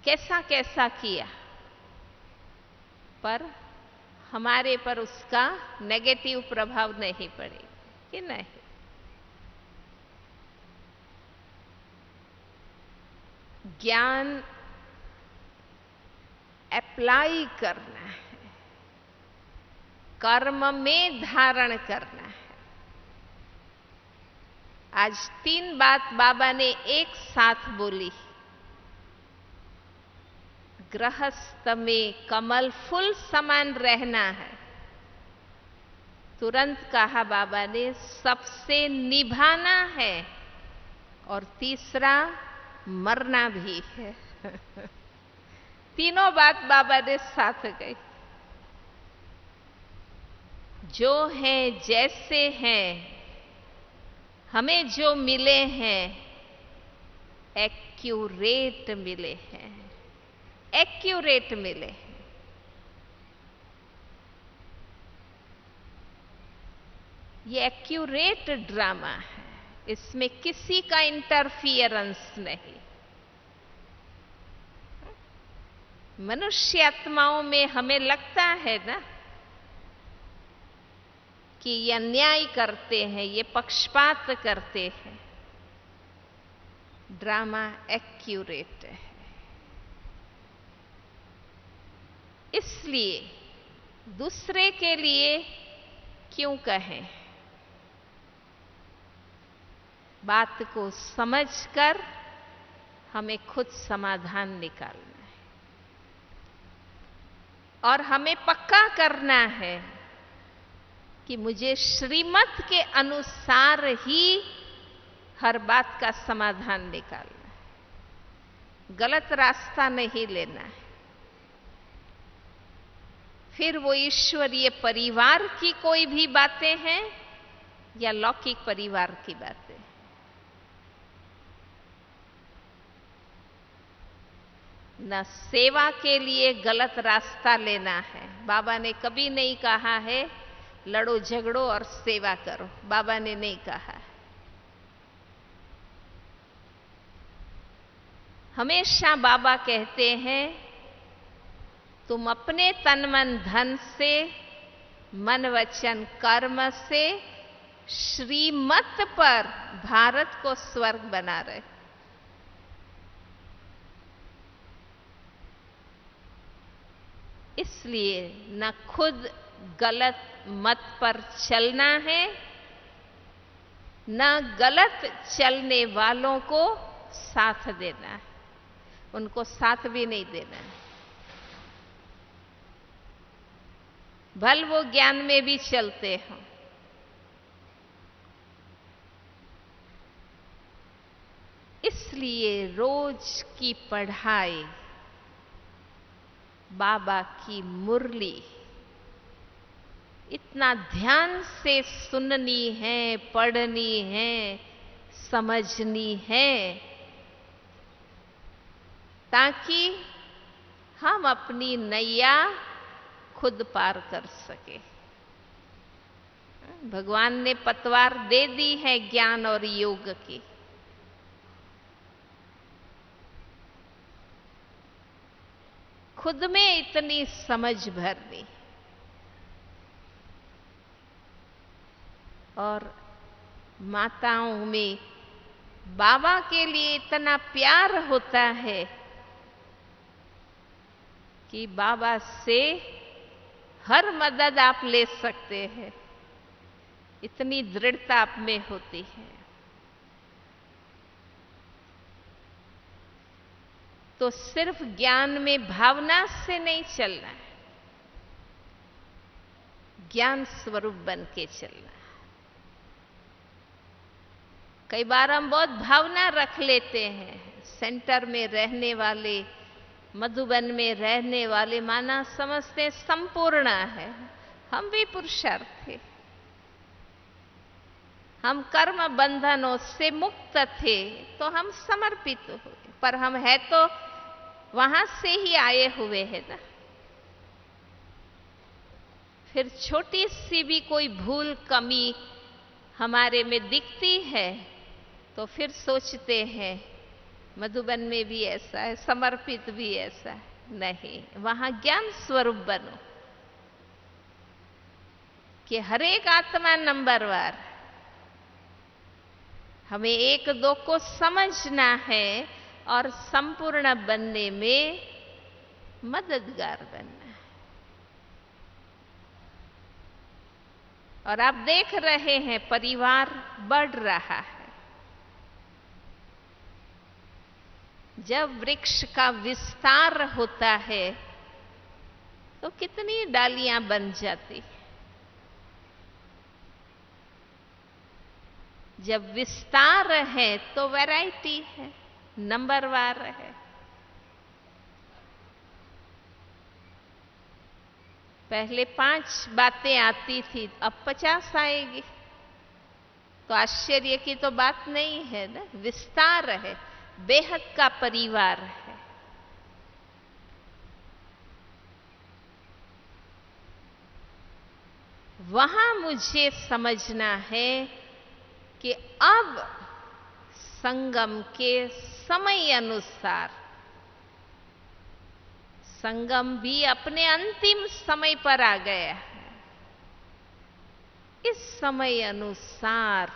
कैसा कैसा किया, पर हमारे पर उसका नेगेटिव प्रभाव नहीं पड़ेगा कि नहीं। ज्ञान अप्लाई करना है, कर्म में धारण करना है। आज 3 बात बाबा ने एक साथ बोली। गृहस्थ में कमल फूल समान रहना है। तुरंत कहा बाबा ने, सबसे निभाना है, और तीसरा मरना भी है। तीनों बात बाबा ने साथ गई। जो हैं जैसे हैं, हमें जो मिले हैं एक्यूरेट मिले हैं, एक्यूरेट मिले हैं। ये एक्यूरेट ड्रामा है, इसमें किसी का इंटरफियरेंस नहीं। मनुष्य आत्माओं में हमें लगता है ना कि ये अन्याय करते हैं, ये पक्षपात करते हैं। ड्रामा एक्यूरेट है। इसलिए दूसरे के लिए क्यों कहें? बात को समझकर हमें खुद समाधान निकालना है, और हमें पक्का करना है कि मुझे श्रीमत के अनुसार ही हर बात का समाधान निकालना है, गलत रास्ता नहीं लेना है। फिर वो ईश्वरीय परिवार की कोई भी बातें हैं या लौकिक परिवार की बातें। न सेवा के लिए गलत रास्ता लेना है। बाबा ने कभी नहीं कहा है लड़ो झगड़ो और सेवा करो, बाबा ने नहीं कहा। हमेशा बाबा कहते हैं तुम अपने तन मन धन से, मन वचन कर्म से श्रीमत पर भारत को स्वर्ग बना रहे। इसलिए न खुद गलत मत पर चलना है, न गलत चलने वालों को साथ देना है, उनको साथ भी नहीं देना है। भल वो ज्ञान में भी चलते हों। इसलिए रोज की पढ़ाई, बाबा की मुरली इतना ध्यान से सुननी है, पढ़नी है, समझनी है, ताकि हम अपनी नैया खुद पार कर सके। भगवान ने पतवार दे दी है ज्ञान और योग की। खुद में इतनी समझ भरनी, और माताओं में बाबा के लिए इतना प्यार होता है कि बाबा से हर मदद आप ले सकते हैं, इतनी दृढ़ता आप में होती है। तो सिर्फ ज्ञान में भावना से नहीं चलना है, ज्ञान स्वरूप बन के चलना है। कई बार हम बहुत भावना रख लेते हैं। सेंटर में रहने वाले, मधुबन में रहने वाले माना समझते संपूर्ण है। हम भी पुरुषार्थ थे, हम कर्म बंधनों से मुक्त थे, तो हम समर्पित हुए। पर हम है तो वहां से ही आए हुए हैं ना। फिर छोटी सी भी कोई भूल कमी हमारे में दिखती है तो फिर सोचते हैं मधुबन में भी ऐसा है, समर्पित भी ऐसा है। नहीं, वहां ज्ञान स्वरूप बनो कि हर एक आत्मा नंबरवार। हमें एक दो को समझना है और संपूर्ण बनने में मददगार बनना है। और आप देख रहे हैं परिवार बढ़ रहा है। जब वृक्ष का विस्तार होता है तो कितनी डालियां बन जाती, जब विस्तार है तो वैरायटी है, नंबरवार है। पहले 5 बातें आती थी, अब 50 आएगी, तो आश्चर्य की तो बात नहीं है ना। विस्तार है, बेहद का परिवार है। वहां मुझे समझना है कि अब संगम के समय अनुसार, संगम भी अपने अंतिम समय पर आ गया है। इस समय अनुसार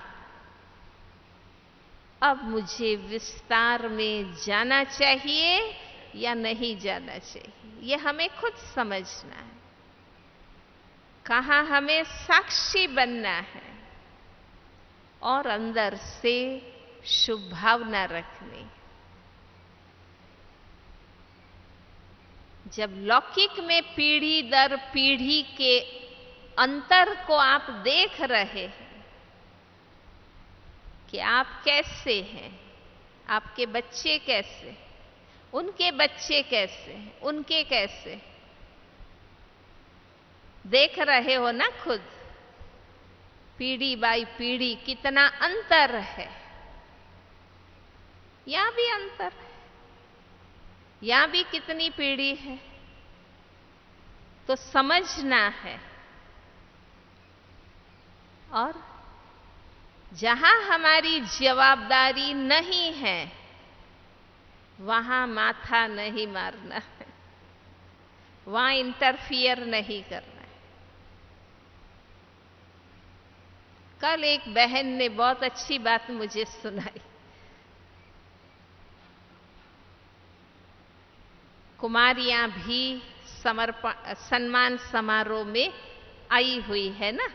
अब मुझे विस्तार में जाना चाहिए या नहीं जाना चाहिए, ये हमें खुद समझना है। कहाँ हमें साक्षी बनना है और अंदर से शुभ भावना रखनी। जब लौकिक में पीढ़ी दर पीढ़ी के अंतर को आप देख रहे हैं कि आप कैसे हैं, आपके बच्चे कैसे, उनके बच्चे कैसे, उनके कैसे, देख रहे हो ना खुद, पीढ़ी बाई पीढ़ी कितना अंतर है। यहां भी अंतर है, यहां भी कितनी पीढ़ी है, तो समझना है। और जहां हमारी जवाबदारी नहीं है वहां माथा नहीं मारना है, वहां इंटरफियर नहीं करना है। कल एक बहन ने बहुत अच्छी बात मुझे सुनाई। कुमारियां भी सम्मान समारोह में आई हुई है ना।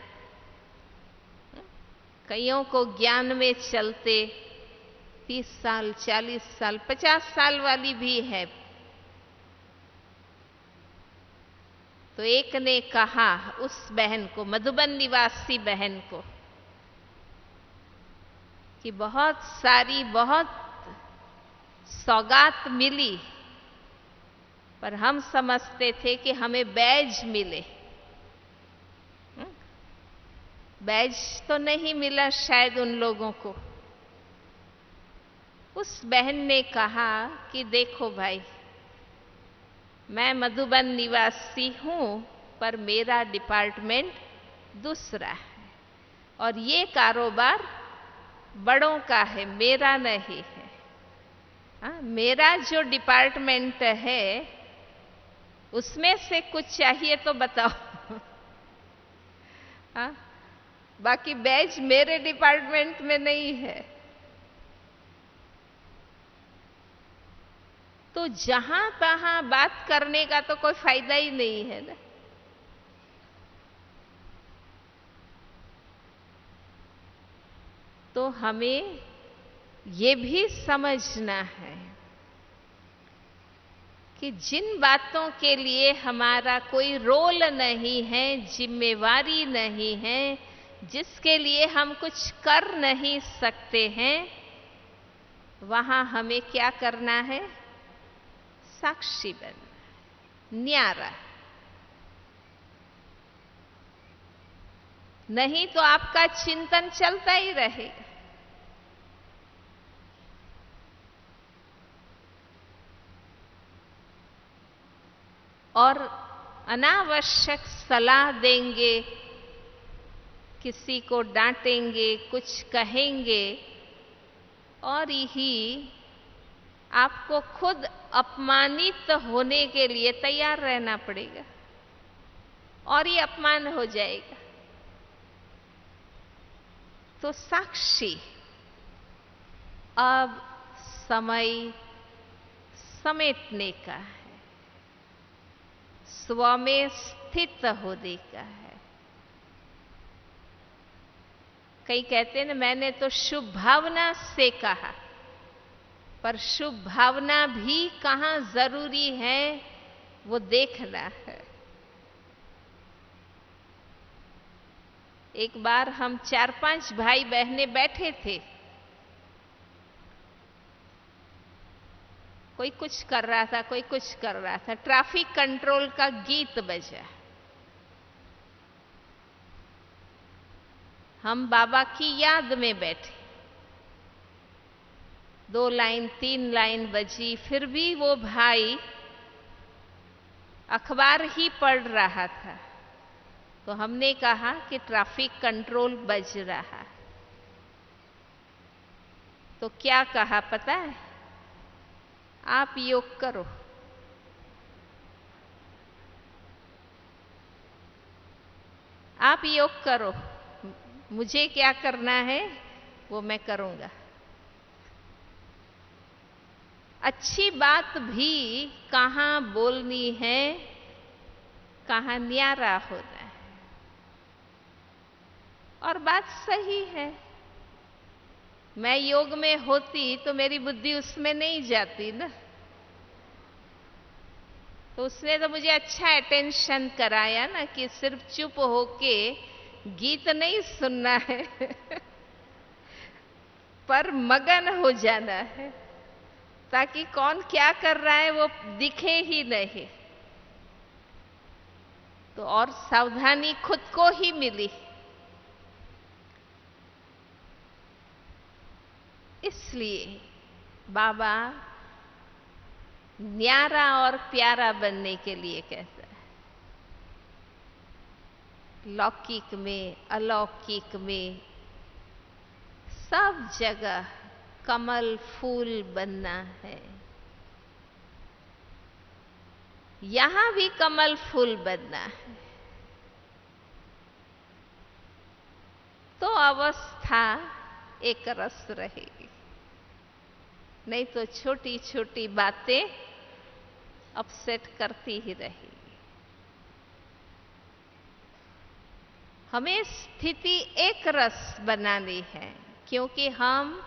कईयों को ज्ञान में चलते 30 साल, 40 साल, 50 साल वाली भी है। तो एक ने कहा उस बहन को, मधुबन निवासी बहन को, कि बहुत सारी बहुत सौगात मिली, पर हम समझते थे कि हमें बैज मिले। बैज तो नहीं मिला शायद उन लोगों को। उस बहन ने कहा कि देखो भाई, मैं मधुबन निवासी हूं, पर मेरा डिपार्टमेंट दूसरा है और ये कारोबार बड़ों का है, मेरा नहीं है। मेरा जो डिपार्टमेंट है उसमें से कुछ चाहिए तो बताओ। बाकी बैच मेरे डिपार्टमेंट में नहीं है। तो जहां तहां बात करने का तो कोई फायदा ही नहीं है ना। तो हमें ये भी समझना है कि जिन बातों के लिए हमारा कोई रोल नहीं है, जिम्मेवारी नहीं है, जिसके लिए हम कुछ कर नहीं सकते हैं, वहां हमें क्या करना है? साक्षी बनना, न्यारा। नहीं तो आपका चिंतन चलता ही रहेगा। और अनावश्यक सलाह देंगे, किसी को डांटेंगे, कुछ कहेंगे, और ही आपको खुद अपमानित होने के लिए तैयार रहना पड़ेगा और ये अपमान हो जाएगा। तो साक्षी, अब समय समेटने का है, स्व में स्थित होने का है। कई कहते हैं ना, मैंने तो शुभ भावना से कहा, पर शुभ भावना भी कहाँ जरूरी है वो देखना है। एक बार हम 4-5 भाई बहनें बैठे थे, कोई कुछ कर रहा था, कोई कुछ कर रहा था, ट्रैफिक कंट्रोल का गीत बजा। हम बाबा की याद में बैठे, 2 लाइन 3 लाइन बजी, फिर भी वो भाई अखबार ही पढ़ रहा था। तो हमने कहा कि ट्रैफिक कंट्रोल बज रहा है। तो क्या कहा पता है? आप योग करो। आप योग करो, मुझे क्या करना है वो मैं करूंगा। अच्छी बात भी कहाँ बोलनी है, कहाँ न्यारा होना है। और बात सही है। मैं योग में होती तो मेरी बुद्धि उसमें नहीं जाती ना। तो उसने तो मुझे अच्छा अटेंशन कराया ना कि सिर्फ चुप होके गीत नहीं सुनना है पर मगन हो जाना है, ताकि कौन क्या कर रहा है वो दिखे ही नहीं। तो और सावधानी खुद को ही मिली। इसलिए बाबा न्यारा और प्यारा बनने के लिए कहता है। लौकिक में, अलौकिक में, सब जगह कमल फूल बनना है। यहां भी कमल फूल बनना है। तो अवस्था एक रस रहेगी, नहीं तो छोटी छोटी बातें अपसेट करती ही रहेगी। हमें स्थिति एक रस बनानी है, क्योंकि हम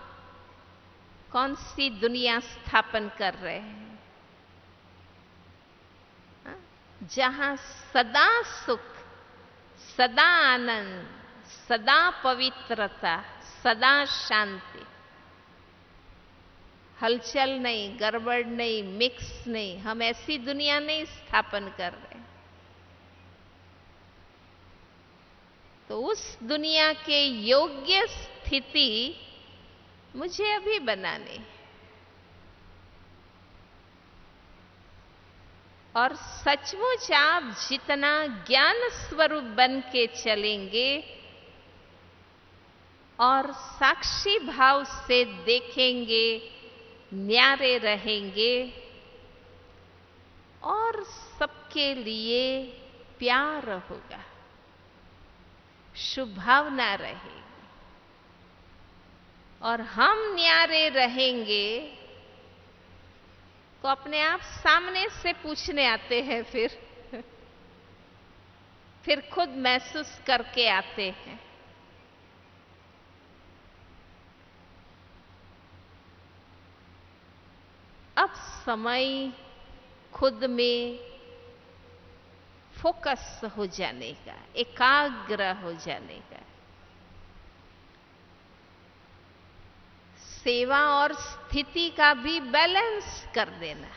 कौन सी दुनिया स्थापन कर रहे हैं, जहां सदा सुख, सदा आनंद, सदा पवित्रता, सदा शांति, हलचल नहीं, गड़बड़ नहीं, मिक्स नहीं। हम ऐसी दुनिया नहीं स्थापन कर रहे। तो उस दुनिया के योग्य स्थिति मुझे अभी बनानी। और सचमुच आप जितना ज्ञान स्वरूप बन के चलेंगे और साक्षी भाव से देखेंगे, न्यारे रहेंगे और सबके लिए प्यार होगा, शुभ भावना रहेगी। और हम न्यारे रहेंगे तो अपने आप सामने से पूछने आते हैं, फिर खुद महसूस करके आते हैं। अब समय खुद में फोकस हो जाने का, एकाग्र हो जाने का, सेवा और स्थिति का भी बैलेंस कर देना।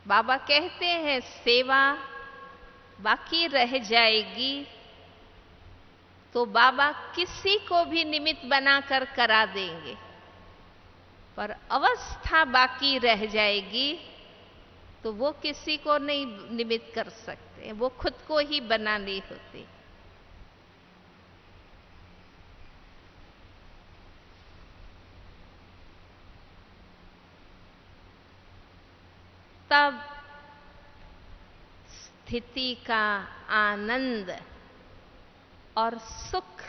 बाबा कहते हैं सेवा बाकी रह जाएगी तो बाबा किसी को भी निमित्त बनाकर करा देंगे, पर अवस्था बाकी रह जाएगी तो वो किसी को नहीं निमित्त कर सकते, वो खुद को ही बनानी होती। तब स्थिति का आनंद और सुख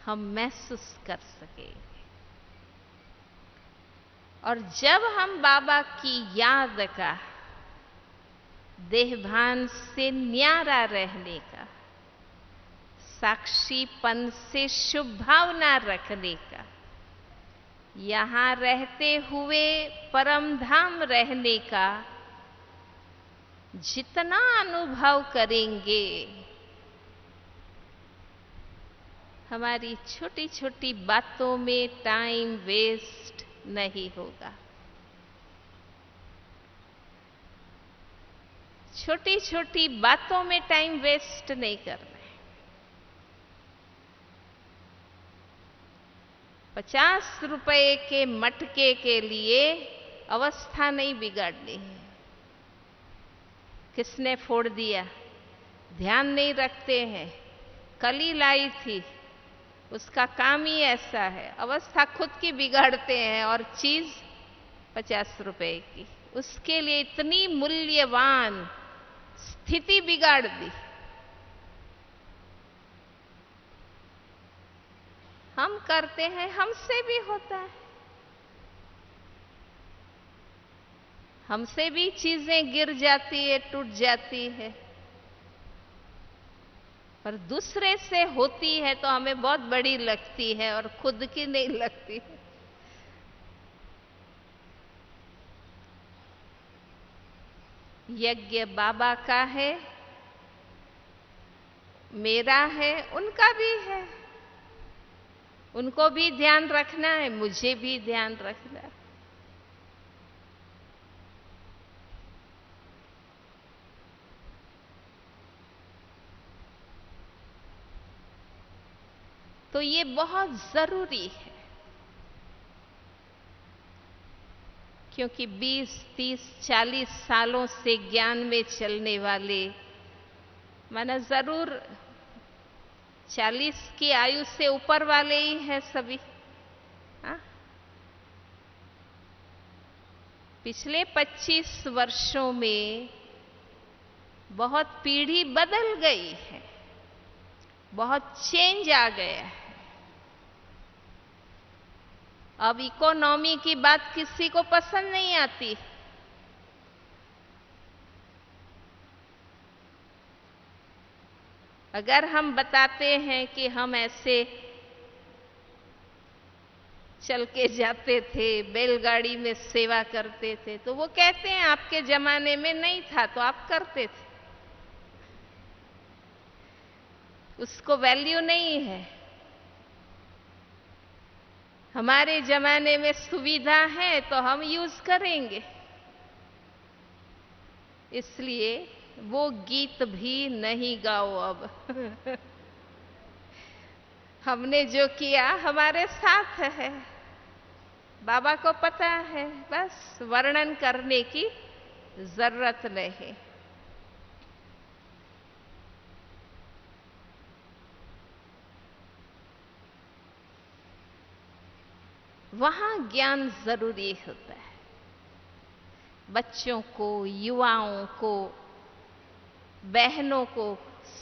हम महसूस कर सकेंगे। और जब हम बाबा की याद का, देहभान से न्यारा रहने का, साक्षीपन से शुभ भावना रखने का, यहाँ रहते हुए परम धाम रहने का जितना अनुभव करेंगे, हमारी छोटी छोटी बातों में टाइम वेस्ट नहीं होगा। छोटी छोटी बातों में टाइम वेस्ट नहीं करना है। 50 रुपए के मटके के लिए अवस्था नहीं बिगाड़नी है। किसने फोड़ दिया, ध्यान नहीं रखते हैं। कल ही लाई थी, उसका काम ही ऐसा है, अवस्था खुद की बिगाड़ते हैं और चीज 50 रुपए की, उसके लिए इतनी मूल्यवान स्थिति बिगाड़ दी। हम करते हैं, हमसे भी होता है, हमसे भी चीजें गिर जाती है, टूट जाती है, पर दूसरे से होती है तो हमें बहुत बड़ी लगती है और खुद की नहीं लगती है। यज्ञ बाबा का है, मेरा है, उनका भी है, उनको भी ध्यान रखना है, मुझे भी ध्यान रखना है। तो ये बहुत जरूरी है, क्योंकि 20, 30, 40 सालों से ज्ञान में चलने वाले, माना जरूर 40 की आयु से ऊपर वाले ही हैं सभी। हाँ? पिछले 25 वर्षों में बहुत पीढ़ी बदल गई है, बहुत चेंज आ गया है। अब इकोनॉमी की बात किसी को पसंद नहीं आती। अगर हम बताते हैं कि हम ऐसे चल के जाते थे, बैलगाड़ी में सेवा करते थे, तो वो कहते हैं आपके जमाने में नहीं था तो आप करते थे, उसको वैल्यू नहीं है। हमारे जमाने में सुविधा है तो हम यूज करेंगे। इसलिए वो गीत भी नहीं गाओ अब। हमने जो किया हमारे साथ है, बाबा को पता है, बस वर्णन करने की जरूरत नहीं। वहां ज्ञान जरूरी होता है। बच्चों को, युवाओं को, बहनों को,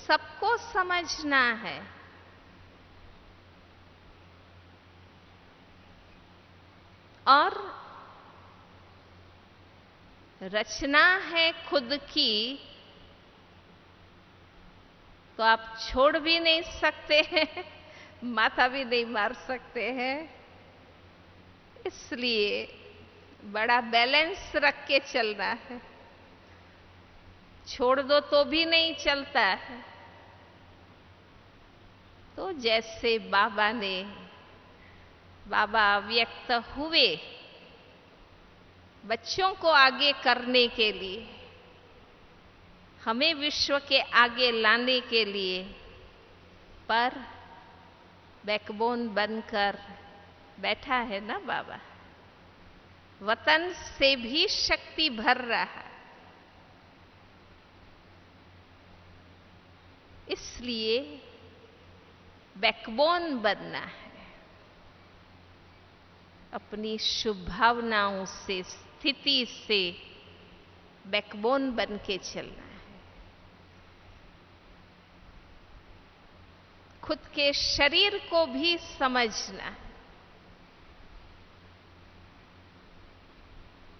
सबको समझना है। और रचना है खुद की तो आप छोड़ भी नहीं सकते हैं, माथा भी नहीं मार सकते हैं। इसलिए बड़ा बैलेंस रख के चलना है। छोड़ दो तो भी नहीं चलता है। तो जैसे बाबा व्यक्त हुए बच्चों को आगे करने के लिए, हमें विश्व के आगे लाने के लिए, पर बैकबोन बनकर बैठा है ना बाबा। वतन से भी शक्ति भर रहा है। इसलिए बैकबोन बनना है। अपनी शुभ भावनाओं से, स्थिति से बैकबोन बन के चलना है। खुद के शरीर को भी समझना।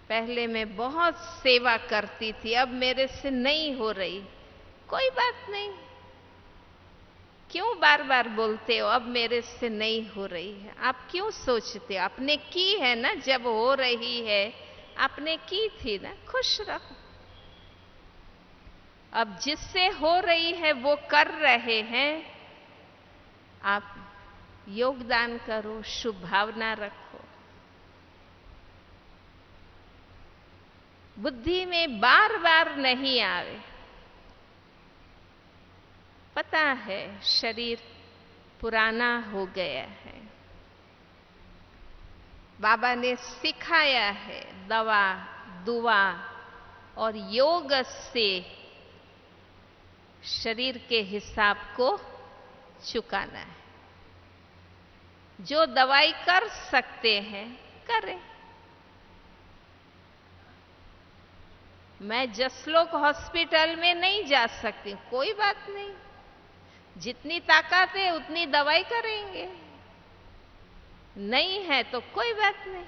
पहले मैं बहुत सेवा करती थी, अब मेरे से नहीं हो रही, कोई बात नहीं। क्यों बार बार बोलते हो अब मेरे से नहीं हो रही है? आप क्यों सोचते हो? आपने की है ना, जब हो रही है आपने की थी ना, खुश रहो। अब जिससे हो रही है वो कर रहे हैं, आप योगदान करो, शुभ भावना रखो। बुद्धि में बार बार नहीं आवे। पता है शरीर पुराना हो गया है, बाबा ने सिखाया है दवा दुआ और योग से शरीर के हिसाब को चुकाना है। जो दवाई कर सकते हैं करें। मैं जसलोक हॉस्पिटल में नहीं जा सकती, कोई बात नहीं, जितनी ताकत है उतनी दवाई करेंगे, नहीं है तो कोई बात नहीं,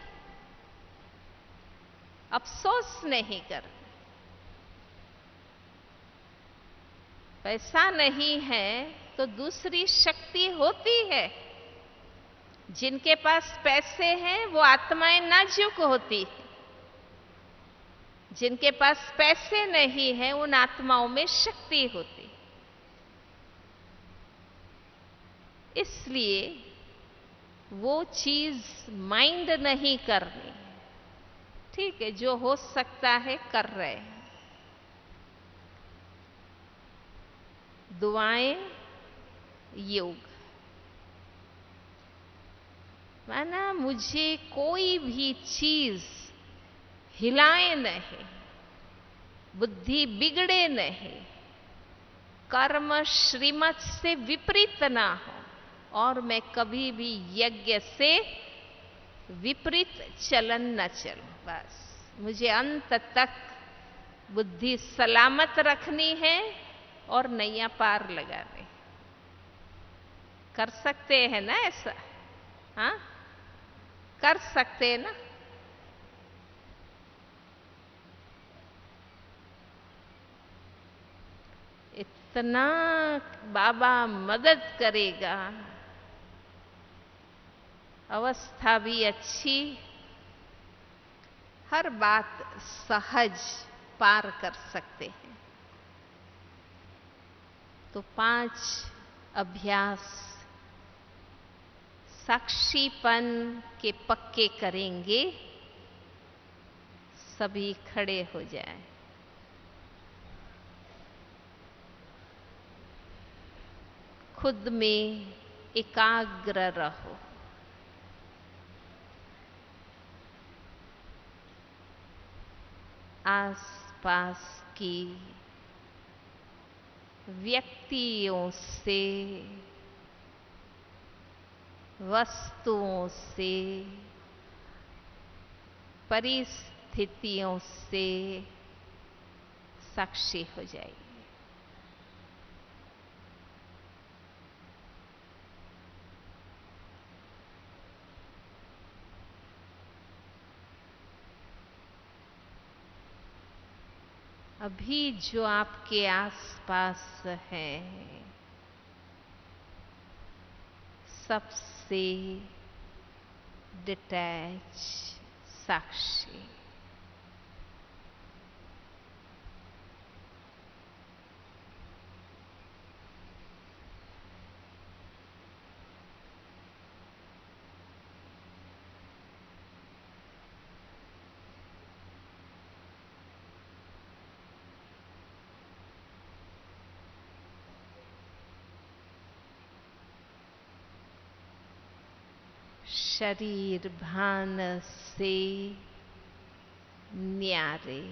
अफसोस नहीं कर। पैसा नहीं है तो दूसरी शक्ति होती है। जिनके पास पैसे हैं वो आत्माएं नाजुक होती है, जिनके पास पैसे नहीं है उन आत्माओं में शक्ति होती। इसलिए वो चीज माइंड नहीं करनी। ठीक है, जो हो सकता है कर रहे हैं। दुआएं, योग। माना मुझे कोई भी चीज हिलाए नहीं, बुद्धि बिगड़े नहीं, कर्म श्रीमत से विपरीत ना हो, और मैं कभी भी यज्ञ से विपरीत चलन न चलूं। बस मुझे अंत तक बुद्धि सलामत रखनी है और नैया पार लगाने। कर सकते हैं ना ऐसा? हाँ, कर सकते हैं ना? इतना बाबा मदद करेगा, अवस्था भी अच्छी, हर बात सहज पार कर सकते हैं। तो 5 अभ्यास साक्षीपन के पक्के करेंगे। सभी खड़े हो जाएं। खुद में एकाग्र रहो। आसपास की व्यक्तियों से, वस्तुओं से, परिस्थितियों से साक्षी हो जाइए। अभी जो आपके आसपास है सबसे डिटैच साक्षी। शरीर भान से न्यारे,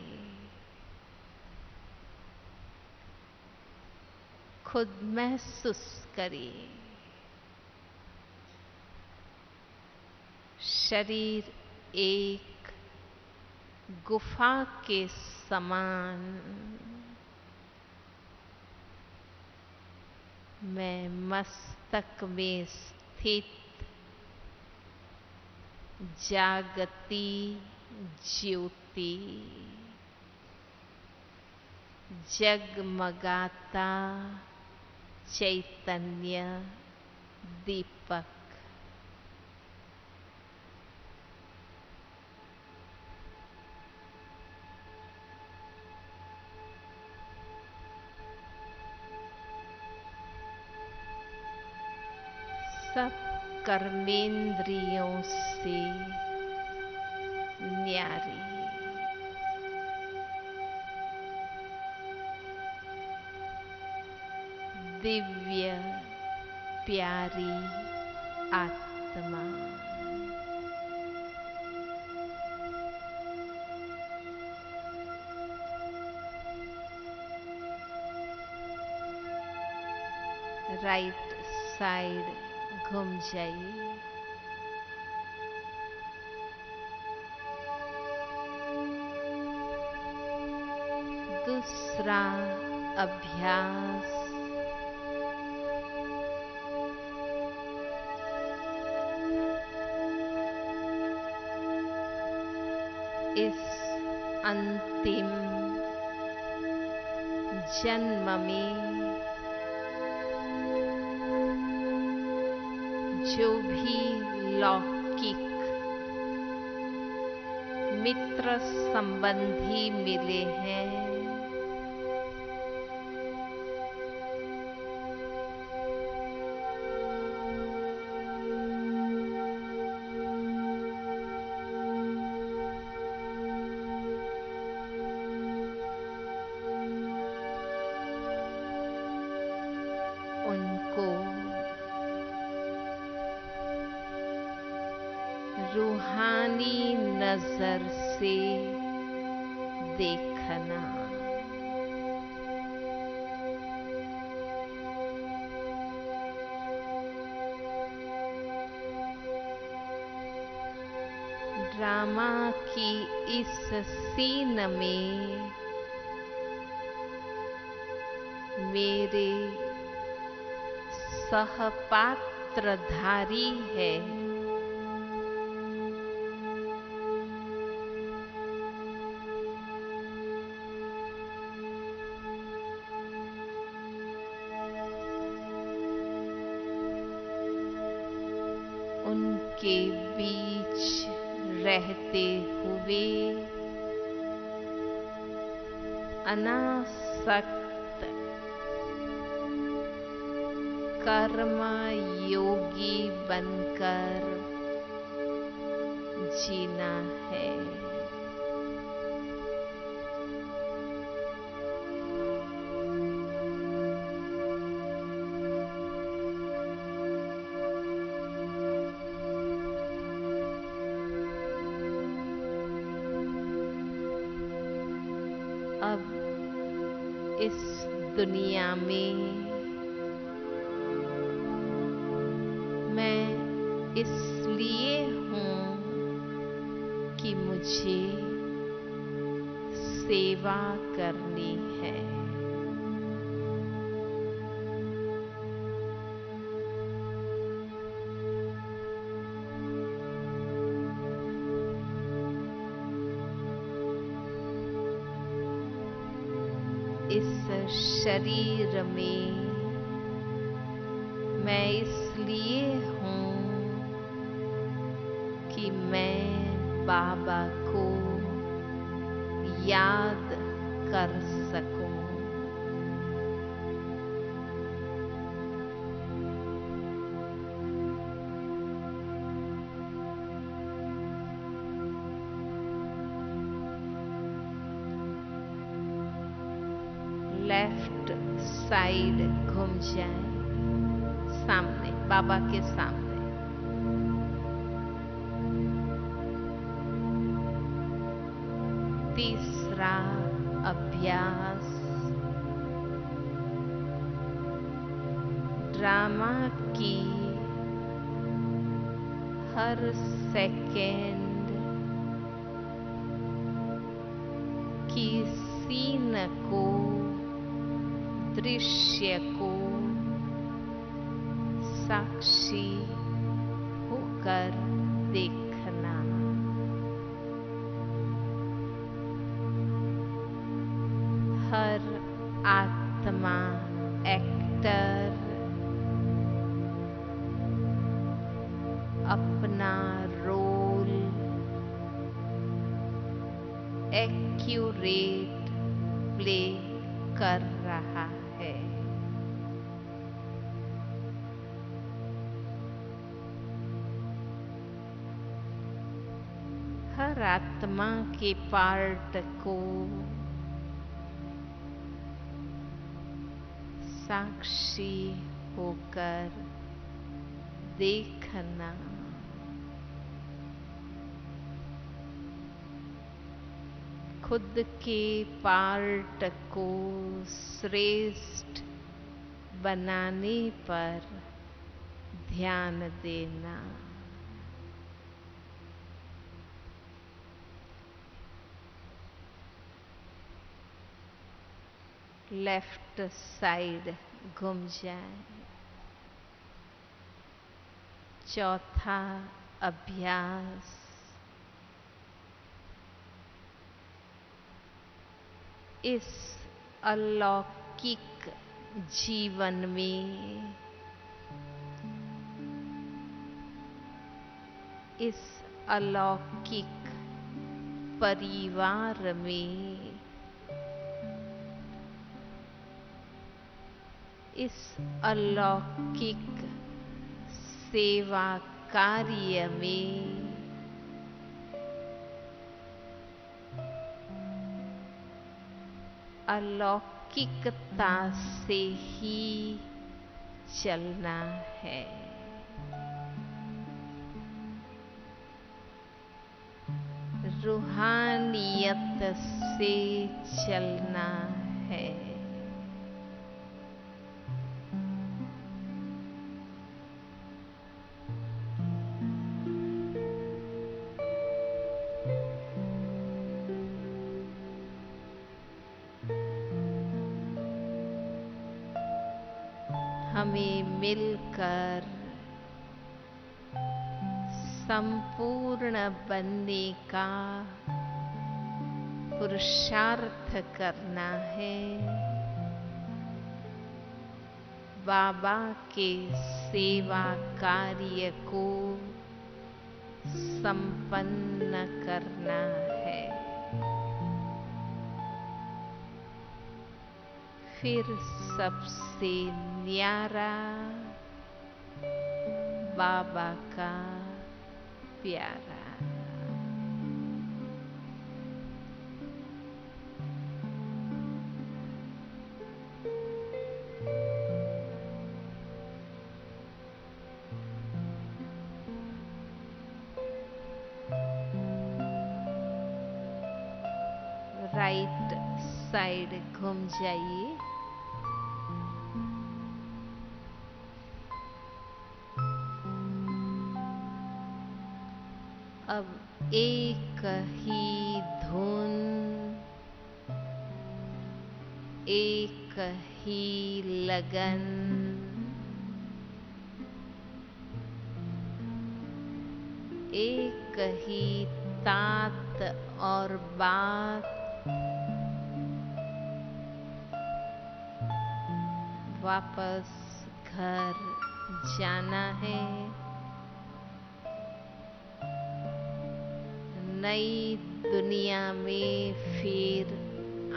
खुद महसूस करिए। शरीर एक गुफा के समान, मैं मस्तक में स्थित जागती ज्योति, जगमगाता चैतन्य दीपक। सब कर्मेंद्रियों से न्यारी। दिव्य प्यारी आत्मा। राइट साइड घूम जाइए। दूसरा अभ्यास, इस अंतिम जन्म में जो भी लौकिक मित्र संबंधी मिले हैं, उनको रूहानी नजर से देखना। ड्रामा की इस सीन में मेरे सहपात्रधारी है। उनके बीच रहते हुए अनासक्त कर्म योगी बनकर जीना है। अब इस दुनिया में मैं इसलिए हूँ कि मुझे सेवा करनी है। इस शरीर में मैं इसलिए हूँ कि मैं बाबा को याद कर सकूं। लेफ्ट साइड घूम जाए, सामने बाबा के सामने। तीसरा अभ्यास, ड्रामा की हर सेकेंड की सीन को, दृश्य को साक्षी होकर देखना। हर आत्मा एक्टर एक्यूरेट प्ले कर रहा है। हर आत्मा के पार्ट को साक्षी होकर देखना। खुद के पार्ट को श्रेष्ठ बनाने पर ध्यान देना। लेफ्ट साइड घूम जाए। चौथा अभ्यास, इस अलौकिक जीवन में, इस अलौकिक परिवार में, इस अलौकिक सेवा कार्य में अलौकिकता से ही चलना है। रूहानियत से चलना है। हमें मिलकर संपूर्ण बनने का पुरुषार्थ करना है। बाबा के सेवा कार्य को संपन्न करना है। फिर सबसे न्यारा बाबा का प्यारा। राइट साइड घूम जाइए। अब एक ही धुन, एक ही लगन, एक ही तात और बात, वापस घर जाना है। नई दुनिया में फिर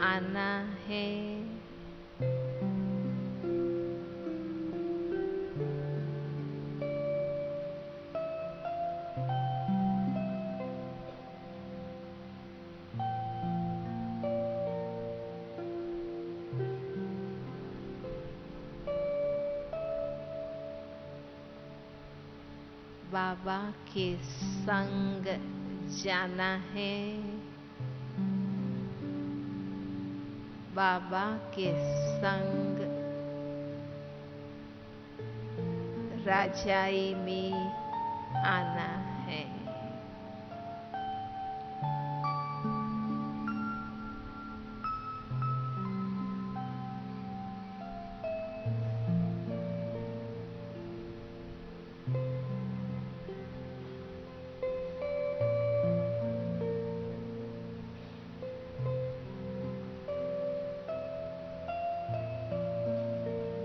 आना है। बाबा के संग जाना है। बाबा के संग राजाई में आना है।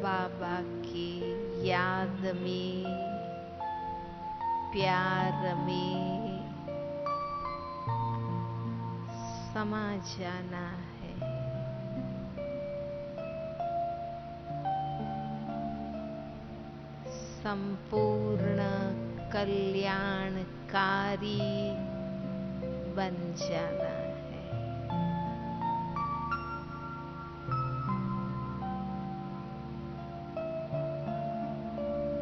बाबा की याद में, प्यार में समा जाना है। संपूर्ण कल्याणकारी बन जाना है।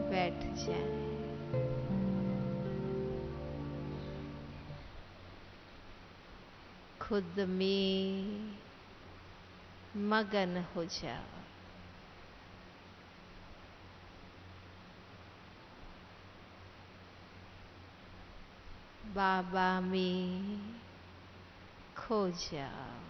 बैठ जाए। खुद में मगन हो जाओ। बाबा में खो जाओ।